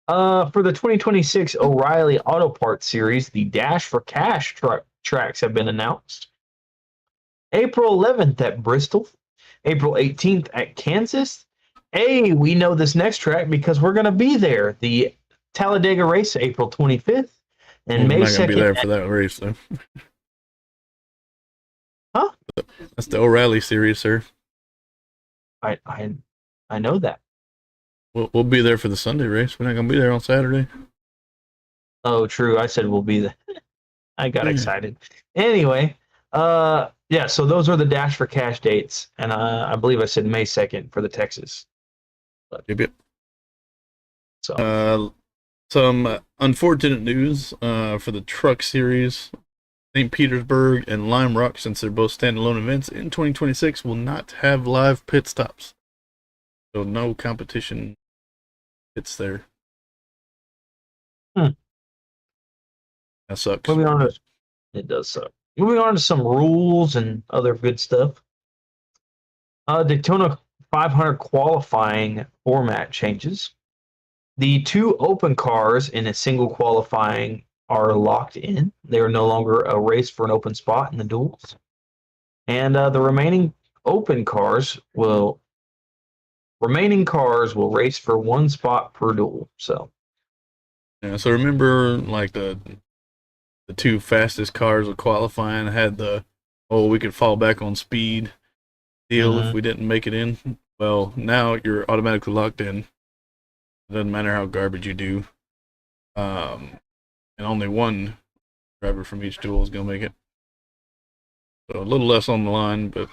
For the 2026 O'Reilly Auto Parts Series, the Dash for Cash tracks have been announced. April 11th at Bristol, April 18th at Kansas. Hey, we know this next track because we're going to be there. The Talladega race, April 25th, and May 2nd. I'm not going to be there for that race, though. Huh? That's the O'Reilly series, sir. I know that. We'll be there for the Sunday race. We're not going to be there on Saturday. Oh, true. I said we'll be there. I got excited. Anyway, yeah, so those are the Dash for Cash dates, and I believe I said May 2nd for the Texas. But, yep. So some unfortunate news for the Truck Series. St. Petersburg and Lime Rock, since they're both standalone events in 2026, will not have live pit stops. So no competition pits there. That sucks. Moving on to, it does suck. Moving on to some rules and other good stuff. Daytona 500 qualifying format changes. The 2 open cars in a single qualifying are locked in. They are no longer a race for an open spot in the duels. And the remaining cars will race for 1 spot per duel. So yeah, so remember like the the two fastest cars of qualifying had we could fall back on speed deal if we didn't make it in. Well, now you're automatically locked in. It doesn't matter how garbage you do. And only one driver from each duel is going to make it. So a little less on the line, but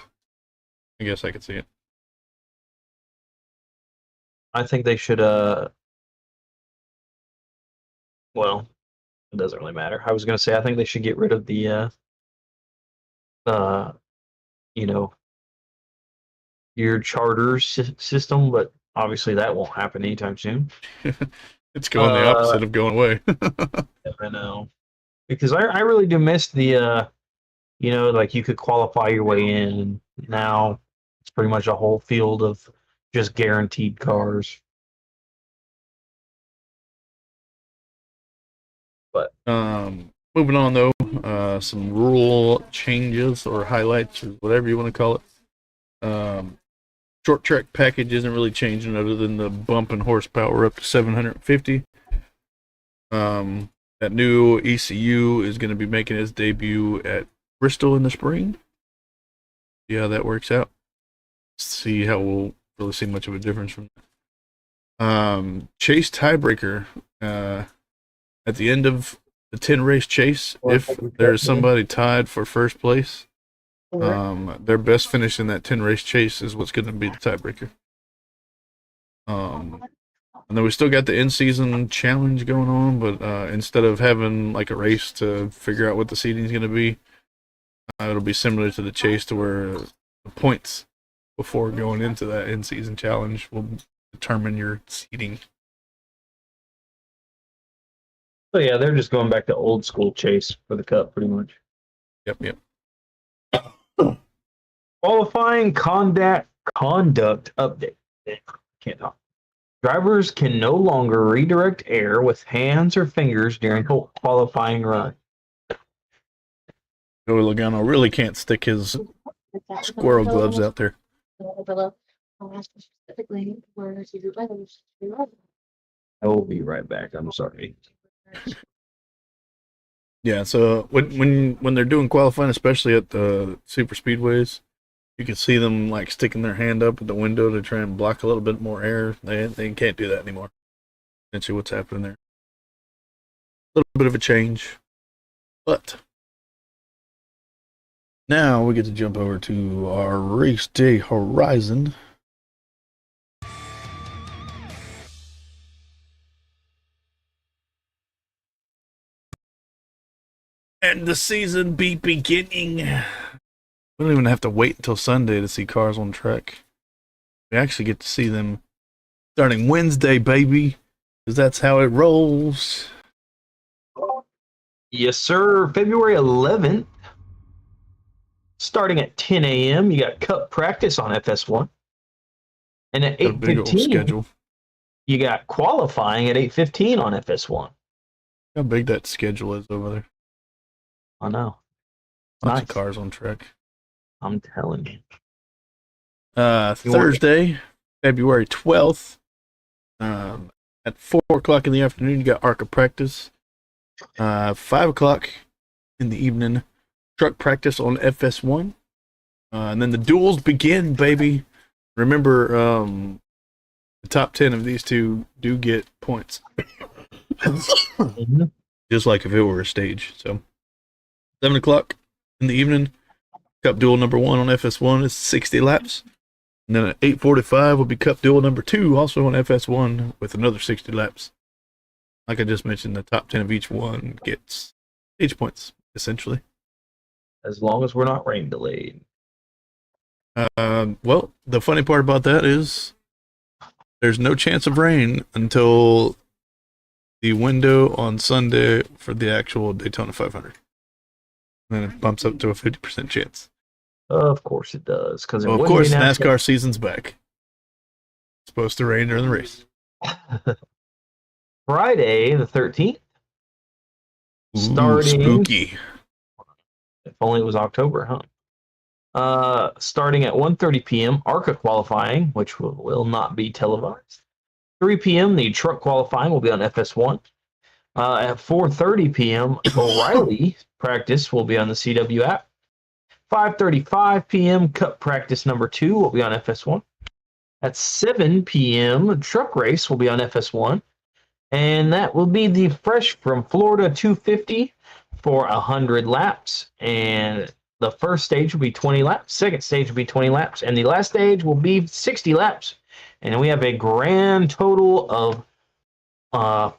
I guess I could see it. I think they should, well, it doesn't really matter. I was going to say, I think they should get rid of the, you know, your charter system, but obviously that won't happen anytime soon. It's going the opposite of going away. I know. Because I really do miss the, you know, like you could qualify your way in, and now it's pretty much a whole field of just guaranteed cars. But moving on though, some rule changes or highlights or whatever you want to call it. Short track package isn't really changing other than the bump in horsepower up to 750. That new ECU is going to be making its debut at Bristol in the spring. See how that works out. See how we'll really see much of a difference from that. Chase tiebreaker. At the end of the 10 race chase, if there's somebody tied for first place, their best finish in that 10 race chase is what's going to be the tiebreaker. And then we still got the in-season challenge going on, but instead of having like a race to figure out what the seeding is going to be, it'll be similar to the chase, to where the points before going into that in-season challenge will determine your seeding. So yeah, they're just going back to old school chase for the Cup, pretty much. Yep. Qualifying conduct update. Can't talk. Drivers can no longer redirect air with hands or fingers during qualifying run. Joey Logano really can't stick his squirrel gloves out there. I will be right back. I'm sorry. Yeah, so when they're doing qualifying, especially at the super speedways, you can see them like sticking their hand up at the window to try and block a little bit more air. They can't do that anymore. Essentially, what's happening there? A little bit of a change, but now we get to jump over to our race day horizon. And the season be beginning. We don't even have to wait until Sunday to see cars on track. We actually get to see them starting Wednesday, baby, because that's how it rolls. Yes, sir. February 11th, starting at 10 a.m., you got Cup practice on FS1. And at 8:15, you got qualifying at 8:15 on FS1. How big that schedule is over there. I know. Lots of cars on track. I'm telling you. Thursday, February 12th, at 4 o'clock in the afternoon, you got ARCA practice. 5 o'clock in the evening, truck practice on FS1. And then the duels begin, baby. Remember, the top 10 of these two do get points. Just like if it were a stage. So, 7 o'clock in the evening, Cup Duel number 1 on FS1 is 60 laps. And then at 8:45 will be Cup Duel number 2, also on FS1, with another 60 laps. Like I just mentioned, the top 10 of each one gets stage points, essentially. As long as we're not rain delayed. Well, the funny part about that is there's no chance of rain until the window on Sunday for the actual Daytona 500. And then it bumps up to a 50% chance. Of course it does. Because of course, NASCAR season's back. It's supposed to rain during the race. Friday, the 13th. Starting. Spooky. If only it was October, huh? Starting at 1:30 p.m., ARCA qualifying, which will not be televised. 3 p.m., the truck qualifying will be on FS1. At 4:30 p.m., O'Reilly practice will be on the CW app. 5:35 p.m., Cup practice number 2 will be on FS1. At 7 p.m., truck race will be on FS1. And that will be the Fresh from Florida 250 for 100 laps. And the first stage will be 20 laps. Second stage will be 20 laps. And the last stage will be 60 laps. And we have a grand total of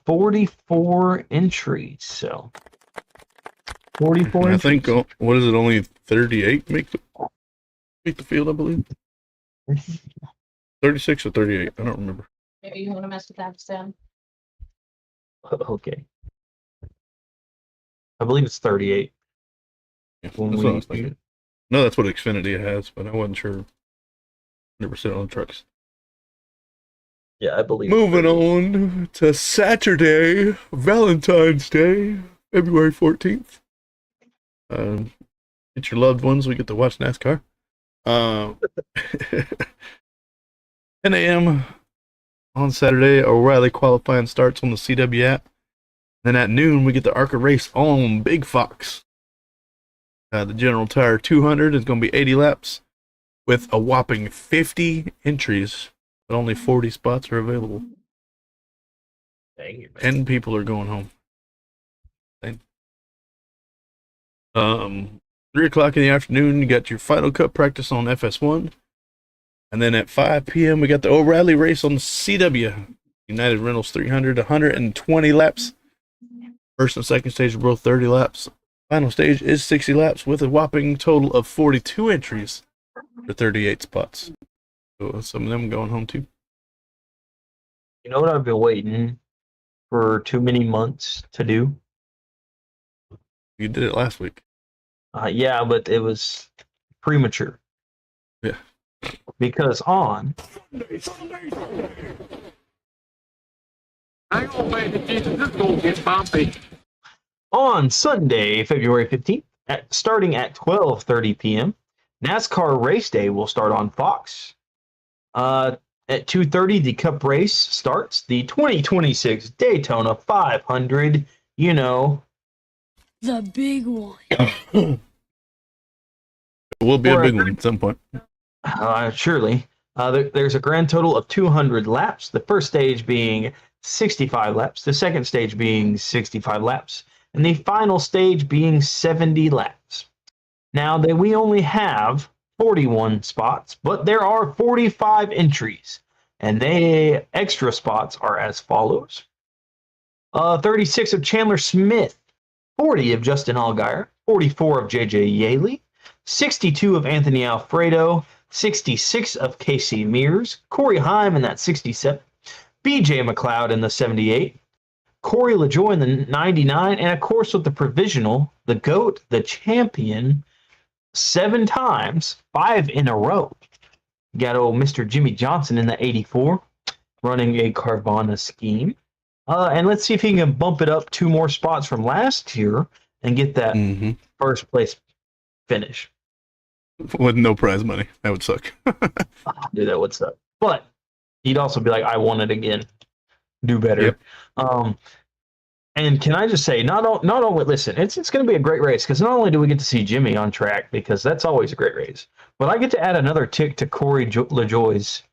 44 entries. So 44 I think, entries. what is it, only 38 make the field, I believe? 36 or 38, I don't remember. Maybe you want to mess with that, Sam. Okay. I believe it's 38. Yeah, that's what I was thinking. No, that's what Xfinity has, but I wasn't sure 100% on the trucks. Yeah, I believe. Moving on to Saturday, Valentine's Day, February 14th. Get your loved ones. We get to watch NASCAR. 10 a.m. on Saturday, O'Reilly qualifying starts on the CW app. Then at noon, we get the ARCA race on Big Fox. The General Tire 200 is going to be 80 laps with a whopping 50 entries, but only 40 spots are available. Dang it, man. 10 people are going home. 3 o'clock in the afternoon, you got your Final Cup practice on FS1. And then at 5 p.m., we got the O'Reilly race on the CW. United Rentals 300, 120 laps. First and second stage are both 30 laps. Final stage is 60 laps with a whopping total of 42 entries for 38 spots. So some of them going home too. You know what I've been waiting for too many months to do? You did it last week. Yeah, but it was premature. Yeah. Because on Hang on, baby Jesus, this is gonna get bumpy. on Sunday, February 15th, starting at 12:30 p.m., NASCAR Race Day will start on Fox. At 2:30, the Cup race starts. The 2026 Daytona 500, you know. The big one. It will be a big one at some point. Surely. There's a grand total of 200 laps. The first stage being 65 laps, the second stage being 65 laps, and the final stage being 70 laps. Now, we only have 41 spots, but there are 45 entries, and the extra spots are as follows. 36 of Chandler Smith, 40 of Justin Allgaier, 44 of J.J. Yaley, 62 of Anthony Alfredo, 66 of Casey Mears, Corey Heim in that 67, B.J. McLeod in the 78, Corey LaJoie in the 99, and of course with the provisional, the GOAT, the champion, 7 times, 5 in a row. You got old Mr. Jimmy Johnson in the 84, running a Carvana scheme. And let's see if he can bump it up 2 more spots from last year and get that first place finish. With no prize money. That would suck. Dude, that would suck. But he'd also be like, I want it again. Do better. Yep. And can I just say, not only listen, it's going to be a great race because not only do we get to see Jimmy on track because that's always a great race, but I get to add another tick to Corey LaJoie's.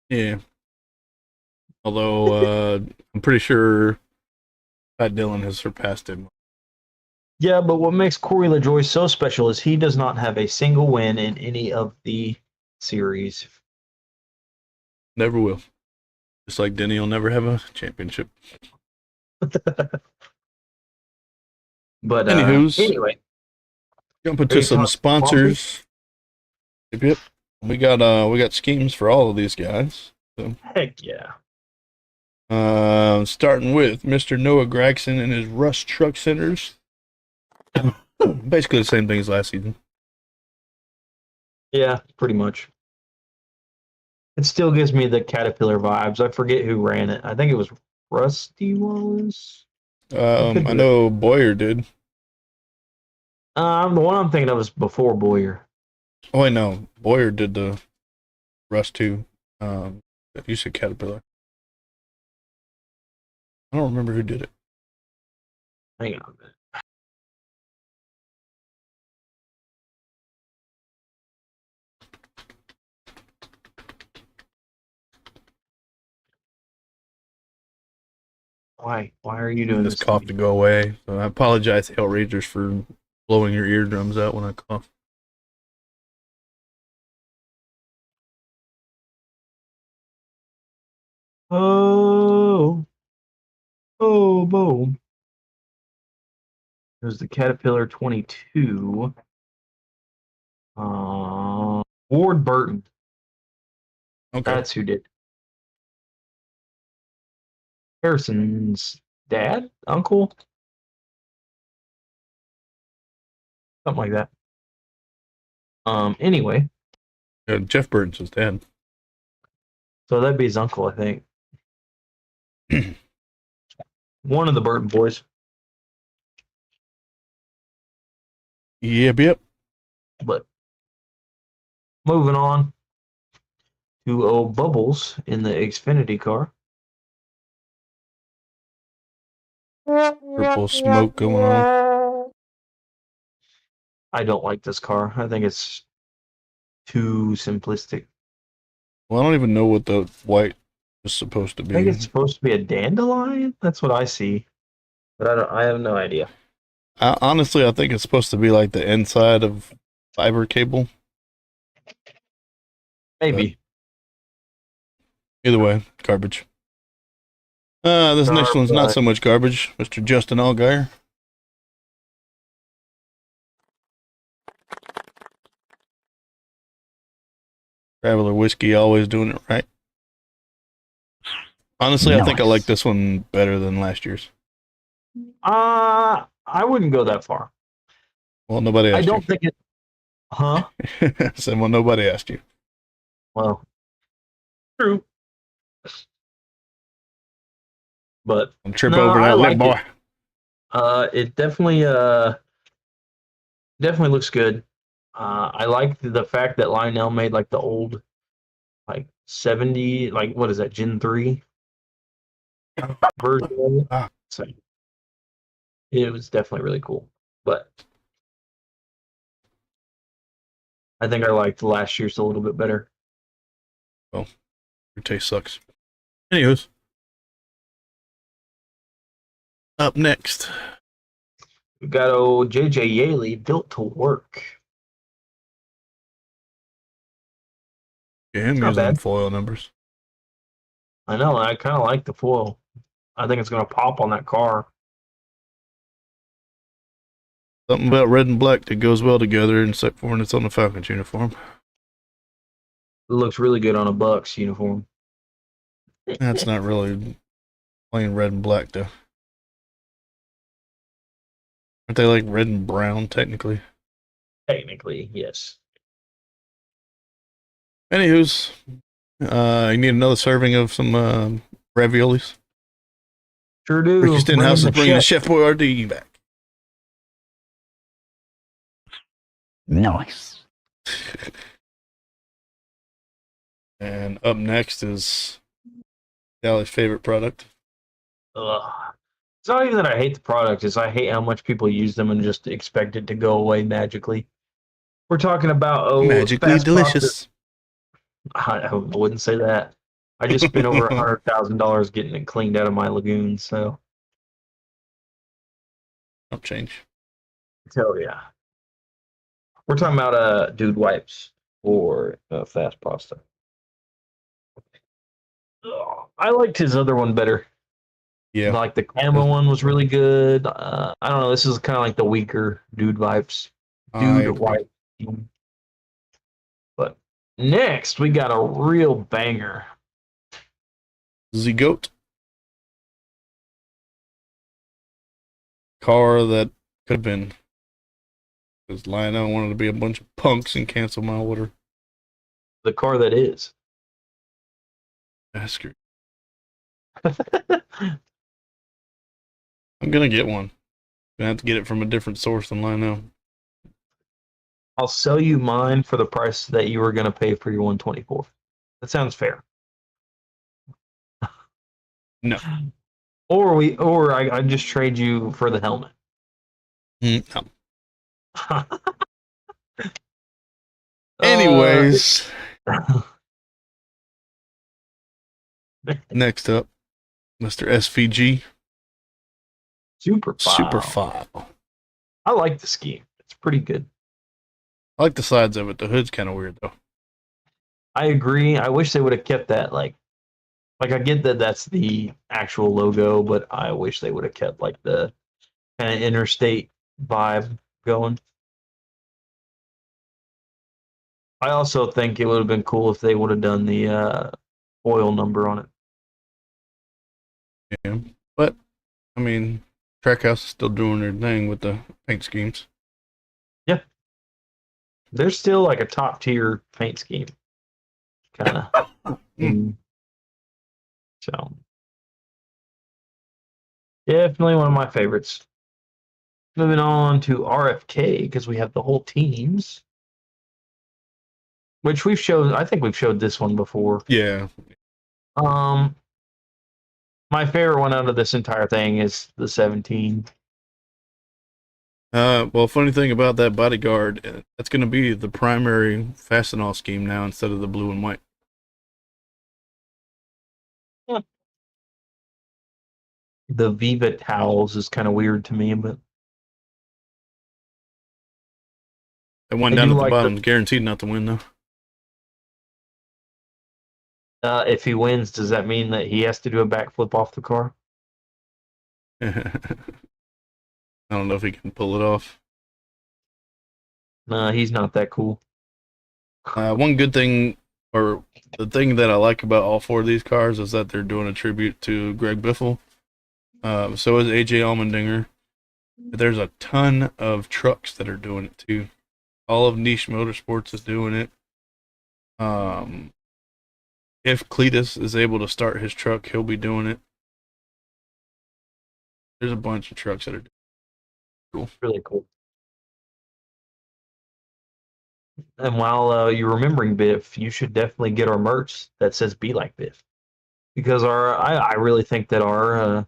Yeah. Although I'm pretty sure Pat Dillon has surpassed him. Yeah, but what makes Corey LaJoie so special is he does not have a single win in any of the series. Never will. Just like Denny will never have a championship. But anyway, jumping to some sponsors. Yep. We got schemes for all of these guys. So. Heck yeah. Starting with Mr. Noah Gregson and his Rush Truck Centers. Basically the same thing as last season. Yeah, pretty much. It still gives me the Caterpillar vibes. I forget who ran it. I think it was Rusty Wallace. I know Boyer did. The one I'm thinking of is before Boyer. Oh, I know. Boyer did the Rush too. You said Caterpillar. I don't remember who did it. Hang on a minute. Why? Why are you doing This this? cough to go away. So I apologize, Hellraisers, for blowing your eardrums out when I cough. Oh, oh, boom. There's the Caterpillar 22. Ward Burton. Okay. That's who did. Harrison's dad, uncle, something like that. Anyway, Yeah, Jeff Burton's his dad. so that'd be his uncle, I think. One of the Burton boys. Yep. But moving on to old Bubbles in the Xfinity car. Purple smoke going on. I don't like this car. I think it's too simplistic. Well, I don't even know what the white is supposed to I think be. it's supposed to be a dandelion. That's what I see, but I have no idea. Honestly, I think it's supposed to be like the inside of fiber cable. Maybe. Either way, garbage. This next one's not so much garbage. Mr. Justin Allgaier. Traveler Whiskey, always doing it right. Honestly, I think I like this one better than last year's. I wouldn't go that far. Well, nobody asked I don't think it. Huh? you. Said, well, nobody asked you. Well, true. But Don't trip over that lip, boy. It definitely looks good. I like the fact that Lionel made like the old, like 70, like what is that, Gen 3 version of it. Ah. So it was definitely really cool. But I think I liked last year's a little bit better. Well, your taste sucks. Anyways. Up next. We got old JJ Yaley, Built to Work. Yeah, I'm not using bad. foil numbers. I know, I kind of like the foil. I think it's going to pop on that car. Something about red and black that goes well together, except for when it's on the Falcons uniform. It looks really good on a Bucks uniform. That's not really plain red and black, though. Aren't they like red and brown, technically? Technically, yes. Anywho's, you need another serving of some raviolis. Sure do. Ricky Stenhouse is bringing the Chef Boyardee back. Nice. And up next is Sally's favorite product. It's not even that I hate the product, it's I hate how much people use them and just expect it to go away magically. We're talking about Magically fast delicious. I wouldn't say that. I just spent over $100,000 getting it cleaned out of my lagoon, so Don't change. hell yeah. We're talking about dude wipes for fast pasta. I liked his other one better. Yeah. Like the camera one was really good. I don't know. This is kind of like the weaker dude wipes. Dude wipe. But next we got a real banger. The goat. Car that could have been. Because Lionel wanted to be a bunch of punks and cancel my order. The car that is. Bastard. I'm gonna get one. Gonna have to get it from a different source than Lionel. I'll sell you mine for the price that you were going to pay for your 124. That sounds fair. No. Or I just trade you for the helmet. No. Uh, Anyways, next up, Mr. SVG Super Super file. File. I like the scheme. It's pretty good. I like the sides of it. The hood's kind of weird though. I agree. I wish they would have kept that like I get that that's the actual logo, but I wish they would have kept like the kind of interstate vibe going. I also think it would have been cool if they would have done the oil number on it. Yeah, but I mean, Trackhouse is still doing their thing with the paint schemes. Yeah. They're still like a top tier paint scheme. Kind of. So definitely one of my favorites. Moving on to RFK because we have the whole teams, which we've showed. I think we've showed this one before. Yeah. Um, my favorite one out of this entire thing is the 17. Well, funny thing about that bodyguard, that's going to be the primary Fastenal scheme now instead of the blue and white. The Viva towels is kind of weird to me, but That one I down do at the like bottom is guaranteed not to win, though. if he wins, does that mean that he has to do a backflip off the car? I don't know if he can pull it off. Nah, he's not that cool. One good thing, or the thing that I like about all four of these cars, is that they're doing a tribute to Greg Biffle. So is AJ Allmendinger. There's a ton of trucks that are doing it too. All of Niche Motorsports is doing it. If Cletus is able to start his truck, he'll be doing it. There's a bunch of trucks that are cool. Really cool. And while you're remembering Biff, you should definitely get our merch that says "Be Like Biff," because I really think that our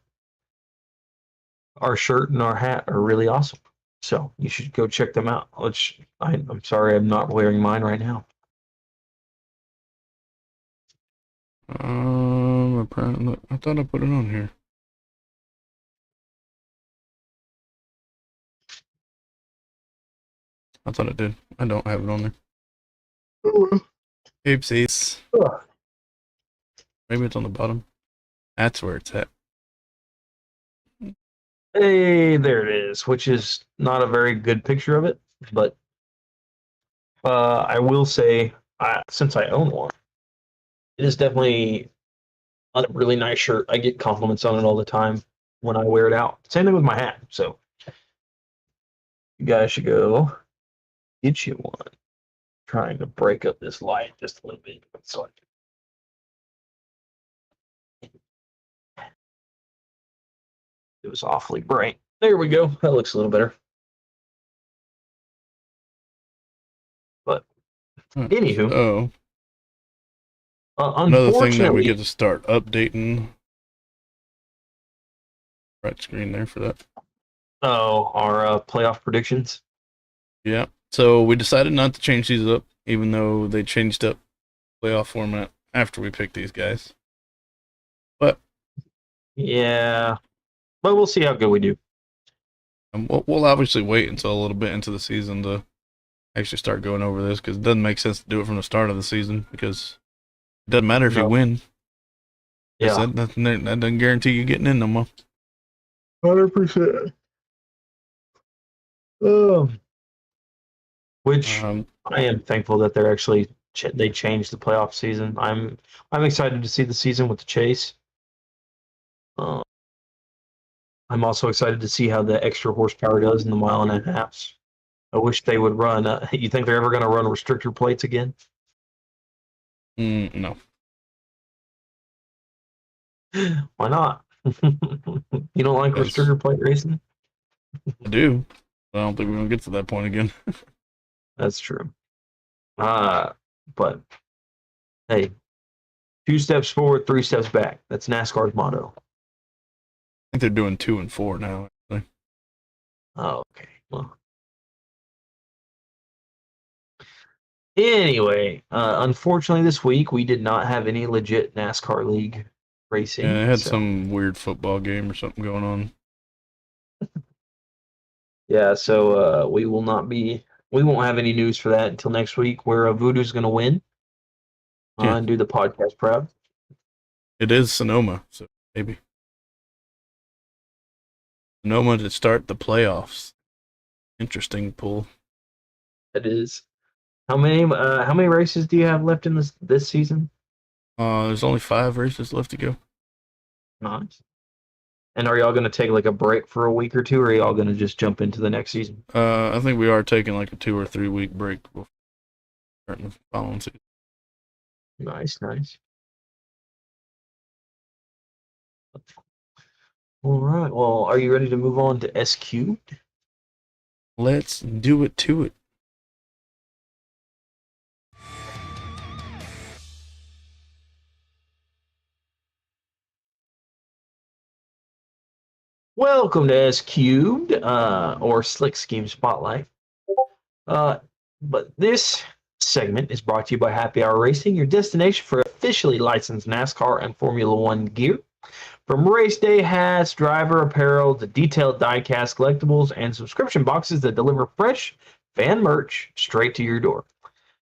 shirt and our hat are really awesome. So you should go check them out. Which I'm sorry I'm not wearing mine right now. I thought I put it on here. I thought it did. I don't have it on there. Oopsies. Ugh. Maybe it's on the bottom. That's where it's at. Hey, there it is, which is not a very good picture of it, but I will say, since I own one, it is definitely a really nice shirt. I get compliments on it all the time when I wear it out. Same thing with my hat. So you guys should go get you one. Trying to break up this light just a little bit. So it was awfully bright. There we go. That looks a little better. But anywho, Oh, another thing that we unfortunately, get to start updating. Right screen there for that. our playoff predictions. Yeah. So we decided not to change these up, even though they changed up playoff format after we picked these guys. But Yeah, but we'll see how good we do. we'll obviously wait until a little bit into the season to actually start going over this, because it doesn't make sense to do it from the start of the season, because it doesn't matter if you win. Yeah, That doesn't guarantee you getting in no more. 100%. Which I am thankful that they're actually they changed the playoff season. I'm excited to see the season with the chase. I'm also excited to see how the extra horsepower does in the mile and a half. I wish they would run. You think they're ever going to run restrictor plates again? No. Why not? You don't like Yes. restrictor plate racing? I do. I don't think we're going to get to that point again. That's true. But hey, 2 steps forward, 3 steps back. That's NASCAR's motto. I think they're doing 2 and 4 now. Actually. Oh, okay. Well. Anyway, unfortunately, this week we did not have any legit NASCAR league racing. Yeah, I had some weird football game or something going on. Yeah, so we won't have any news for that until next week, where Voodoo's going to win and do the podcast proud. It is Sonoma, so maybe Sonoma to start the playoffs. Interesting pool. It is. How many races do you have left in this season? There's only 5 races left to go. Nice. And are y'all going to take like a break for a week or two, or are y'all going to just jump into the next season? I think we are taking like a 2 or 3 week break before starting the following season. Nice. All right. Well, are you ready to move on to SQ? Let's do it to it. Welcome to S Cubed, or Slick Scheme Spotlight. But this segment is brought to you by Happy Hour Racing, your destination for officially licensed NASCAR and Formula One gear. From race day hats, driver apparel, to detailed diecast collectibles, and subscription boxes that deliver fresh fan merch straight to your door.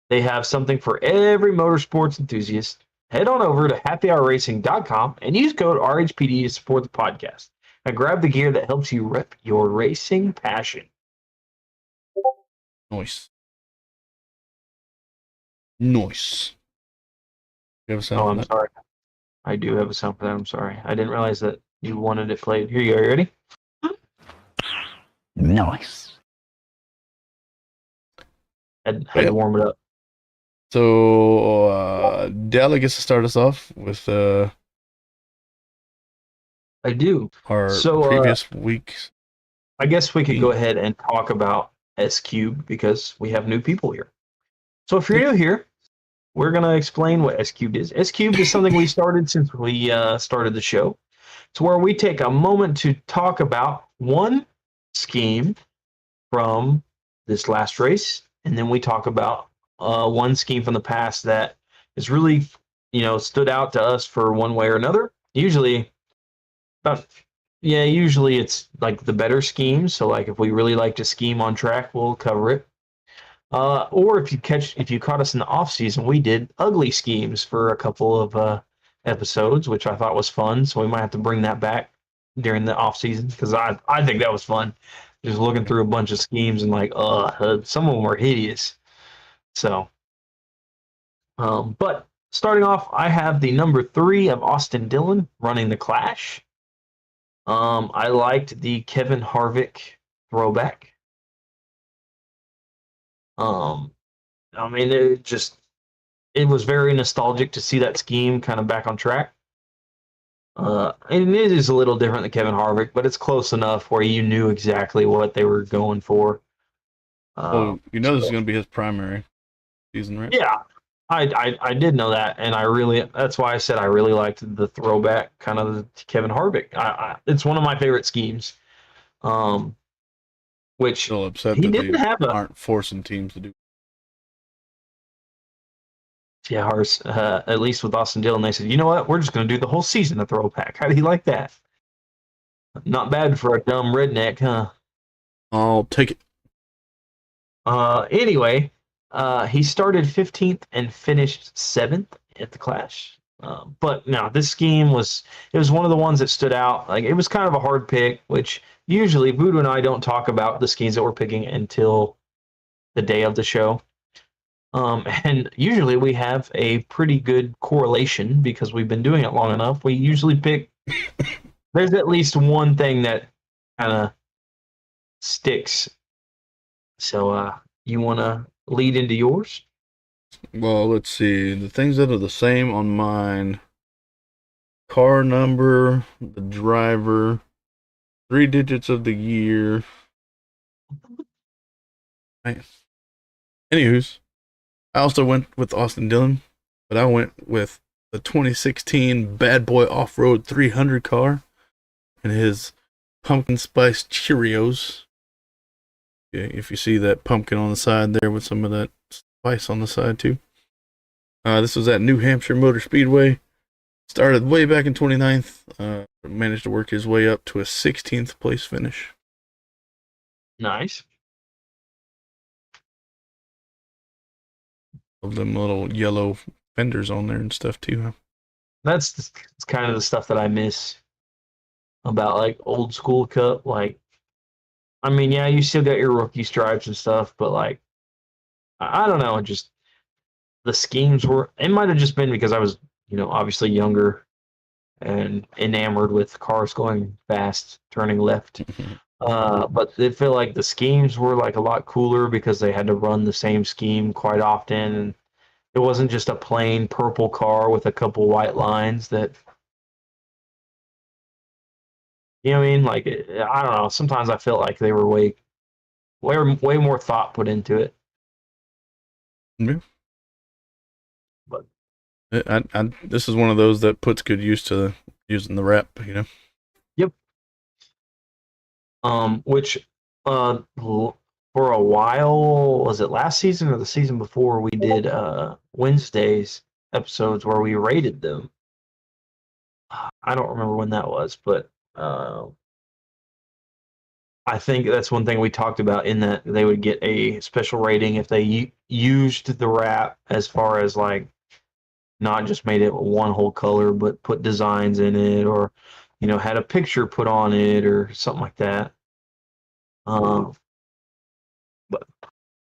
They have something for every motorsports enthusiast. Head on over to happyhourracing.com and use code RHPD to support the podcast. And grab the gear that helps you rep your racing passion. Nice. You have a sound Oh, for I'm that? sorry. I do have a sound for that. I'm sorry. I didn't realize that you wanted it played. Here you go. You ready? Nice. Had to warm it up. So, Dale gets to start us off with I do. our So, previous weeks. I guess we could go ahead and talk about S Cube because we have new people here. So if you're new here, we're going to explain what S Cubed is. S Cubed is something we started since we started the show. It's where we take a moment to talk about one scheme from this last race, and then we talk about one scheme from the past that has really, stood out to us for one way or another. Usually it's like the better schemes. So like if we really like to scheme on track, we'll cover it. Or if you caught us in the off season, we did ugly schemes for a couple of episodes, which I thought was fun. So we might have to bring that back during the off season because I think that was fun. Just looking through a bunch of schemes and like, some of them were hideous. So, but starting off, I have the number 3 of Austin Dillon running the Clash. I liked the Kevin Harvick throwback. It was very nostalgic to see that scheme kind of back on track. And it is a little different than Kevin Harvick, but it's close enough where you knew exactly what they were going for. This is going to be his primary season, right? Yeah, I did know that, and that's why I said I really liked the throwback kind of the Kevin Harvick. It's one of my favorite schemes. Which Still upset he that didn't they have aren't forcing teams to do. Yeah, at least with Austin Dillon, they said, you know what? We're just going to do the whole season a throwback. How do you like that? Not bad for a dumb redneck, huh? I'll take it. Anyway, he started 15th and finished 7th at the Clash. But no, this scheme was one of the ones that stood out. Like it was kind of a hard pick, which usually Voodoo and I don't talk about the schemes that we're picking until the day of the show. And usually we have a pretty good correlation because we've been doing it long enough. We usually pick, there's at least one thing that kind of sticks. So you want to lead into yours? Well, let's see. The things that are the same on mine: car number, the driver, 3 digits of the year. Nice. Anywho's, I also went with Austin Dillon, but I went with the 2016 Bad Boy Off-Road 300 car and his pumpkin spice Cheerios. Yeah, if you see that pumpkin on the side there with some of that spice on the side too. This was at New Hampshire Motor Speedway. Started way back in 29th. Managed to work his way up to a 16th place finish. Nice. Of them little yellow fenders on there and stuff too. It's kind of the stuff that I miss about like old school Cup. Like, I mean, yeah, you still got your rookie stripes and stuff, but like, I don't know, just the schemes were. It might have just been because I was, obviously younger and enamored with cars going fast, turning left. But they feel like the schemes were like a lot cooler because they had to run the same scheme quite often, and it wasn't just a plain purple car with a couple white lines that, you know what I mean? Like, I don't know. Sometimes I felt like they were way more thought put into it. Yeah. But this is one of those that puts good use to using the wrap, Yep. Which, for a while, was it last season or the season before, we did Wednesdays episodes where we rated them. I don't remember when that was, but I think that's one thing we talked about, in that they would get a special rating if they used the wrap, as far as like not just made it one whole color, but put designs in it, or had a picture put on it or something like that. But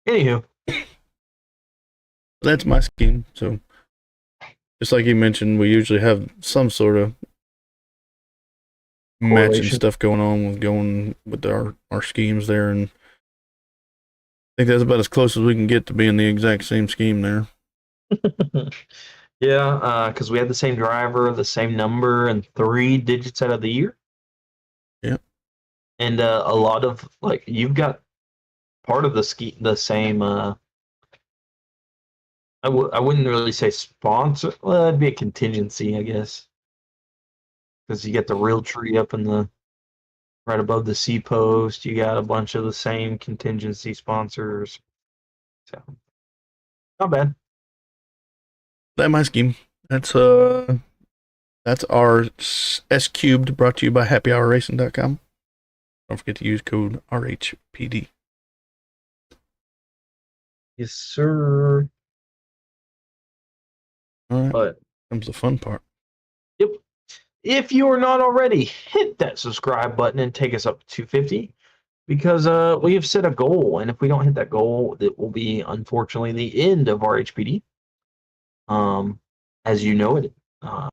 anywho, that's my scheme. So just like you mentioned, we usually have some sort of matching stuff going with our schemes there, and I think that's about as close as we can get to being the exact same scheme there. yeah, because we had the same driver, the same number, and 3 digits out of the year. Yeah, and a lot of, like, you've got part of the same. I wouldn't really say sponsor. Well, it'd be a contingency, I guess, because you get the real tree up in the right above the C post. You got a bunch of the same contingency sponsors. So not bad. That's my scheme. That's our S Cubed, brought to you by happyhourracing.com. Don't forget to use code RHPD. Yes, sir. All right, But comes the fun part. yep. If you are not already, hit that subscribe button and take us up to 250, because we have set a goal, and if we don't hit that goal, it will be, unfortunately, the end of our HPD. As you know it. I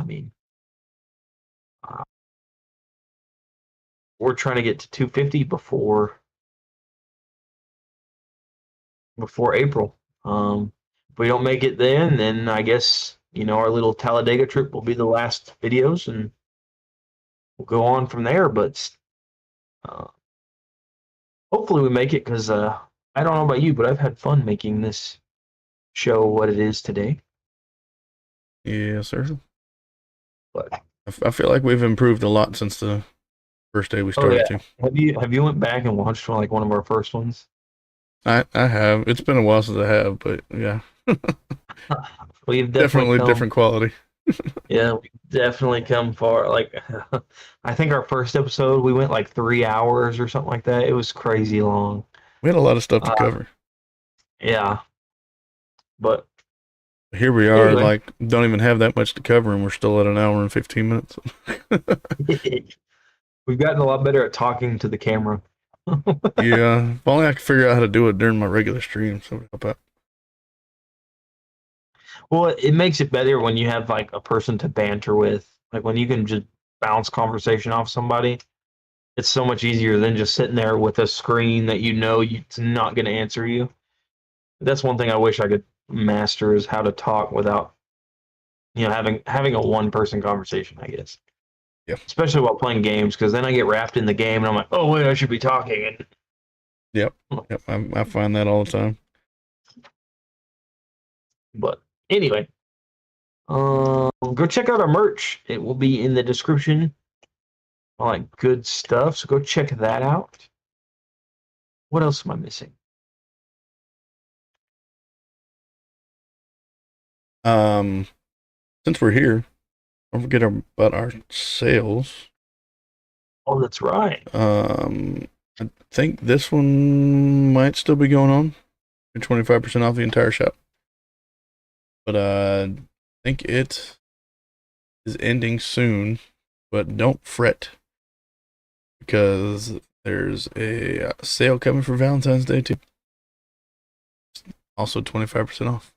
mean, we're trying to get to 250 before April. If we don't make it then I guess, our little Talladega trip will be the last videos, and we'll go on from there. But hopefully we make it, because I don't know about you, but I've had fun making this show what it is today. Yes, sir. But I feel like we've improved a lot since the first day we started. yeah. Have you went back and watched one of our first ones? I have. It's been a while since I have, but yeah. We've Definitely come, different quality. yeah, we've definitely come far. Like, I think our first episode, we went like 3 hours or something like that. It was crazy long. We had a lot of stuff to cover. Yeah. But here we are, anyway. like, don't even have that much to cover, and we're still at an hour and 15 minutes. We've gotten a lot better at talking to the camera. Yeah, if only I could figure out how to do it during my regular stream, so it would help out. Well, it makes it better when you have like a person to banter with. Like, when you can just bounce conversation off somebody, it's so much easier than just sitting there with a screen that it's not going to answer you. That's one thing I wish I could master, is how to talk without, having a one-person conversation, I guess. Yeah. Especially while playing games, because then I get wrapped in the game and I'm like, oh wait, I should be talking. And Yep. I find that all the time. but anyway, Go check out our merch. It will be in the description. All that good stuff. So go check that out. What else am I missing? Since we're here, don't forget about our sales. Oh, that's right. I think this one might still be going on. 25% off the entire shop. But I think it is ending soon. But don't fret, because there's a sale coming for Valentine's Day too. Also 25% off.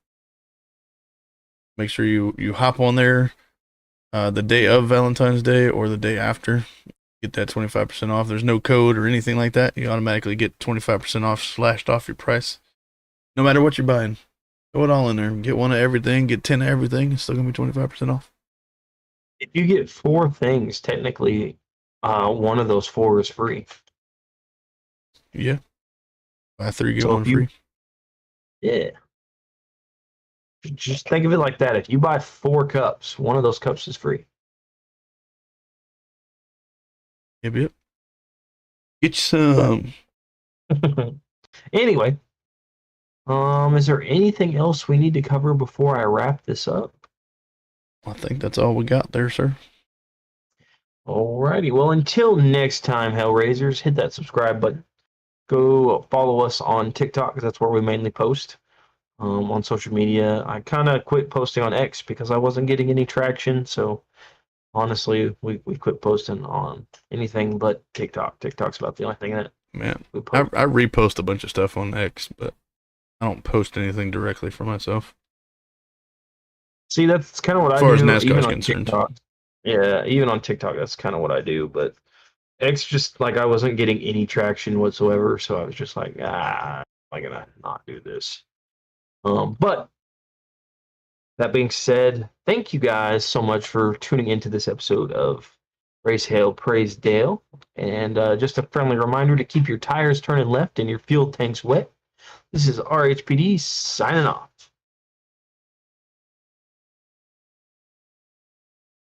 Make sure you hop on there the day of Valentine's Day or the day after. Get that 25% off. There's no code or anything like that. You automatically get 25% off slashed off your price. No matter what you're buying. Throw it all in there. Get one of everything, get 10 of everything. It's still going to be 25% off. If you get 4 things, technically, one of those 4 is free. Yeah. Buy 3, get So one free. Yeah. Just think of it like that. If you buy 4 cups, one of those cups is free. Yep. Get you some. Anyway, is there anything else we need to cover before I wrap this up? I think that's all we got there, sir. Alrighty. Well, until next time, Hellraisers, hit that subscribe button. Go follow us on TikTok, because that's where we mainly post. On social media, I kind of quit posting on X because I wasn't getting any traction. So honestly, we quit posting on anything but TikTok. TikTok's about the only thing that Man, we I post. repost a bunch of stuff on X, but I don't post anything directly for myself. See, that's kind of what I As far as do. NASCAR Even is on concerned. TikTok. Yeah, even on TikTok, that's kind of what I do. But X, just like I wasn't getting any traction whatsoever, so I was just like, I'm gonna not do this. But that being said, thank you guys so much for tuning into this episode of Hale Praise Dale. And just a friendly reminder to keep your tires turning left and your fuel tanks wet. This is RHPD signing off.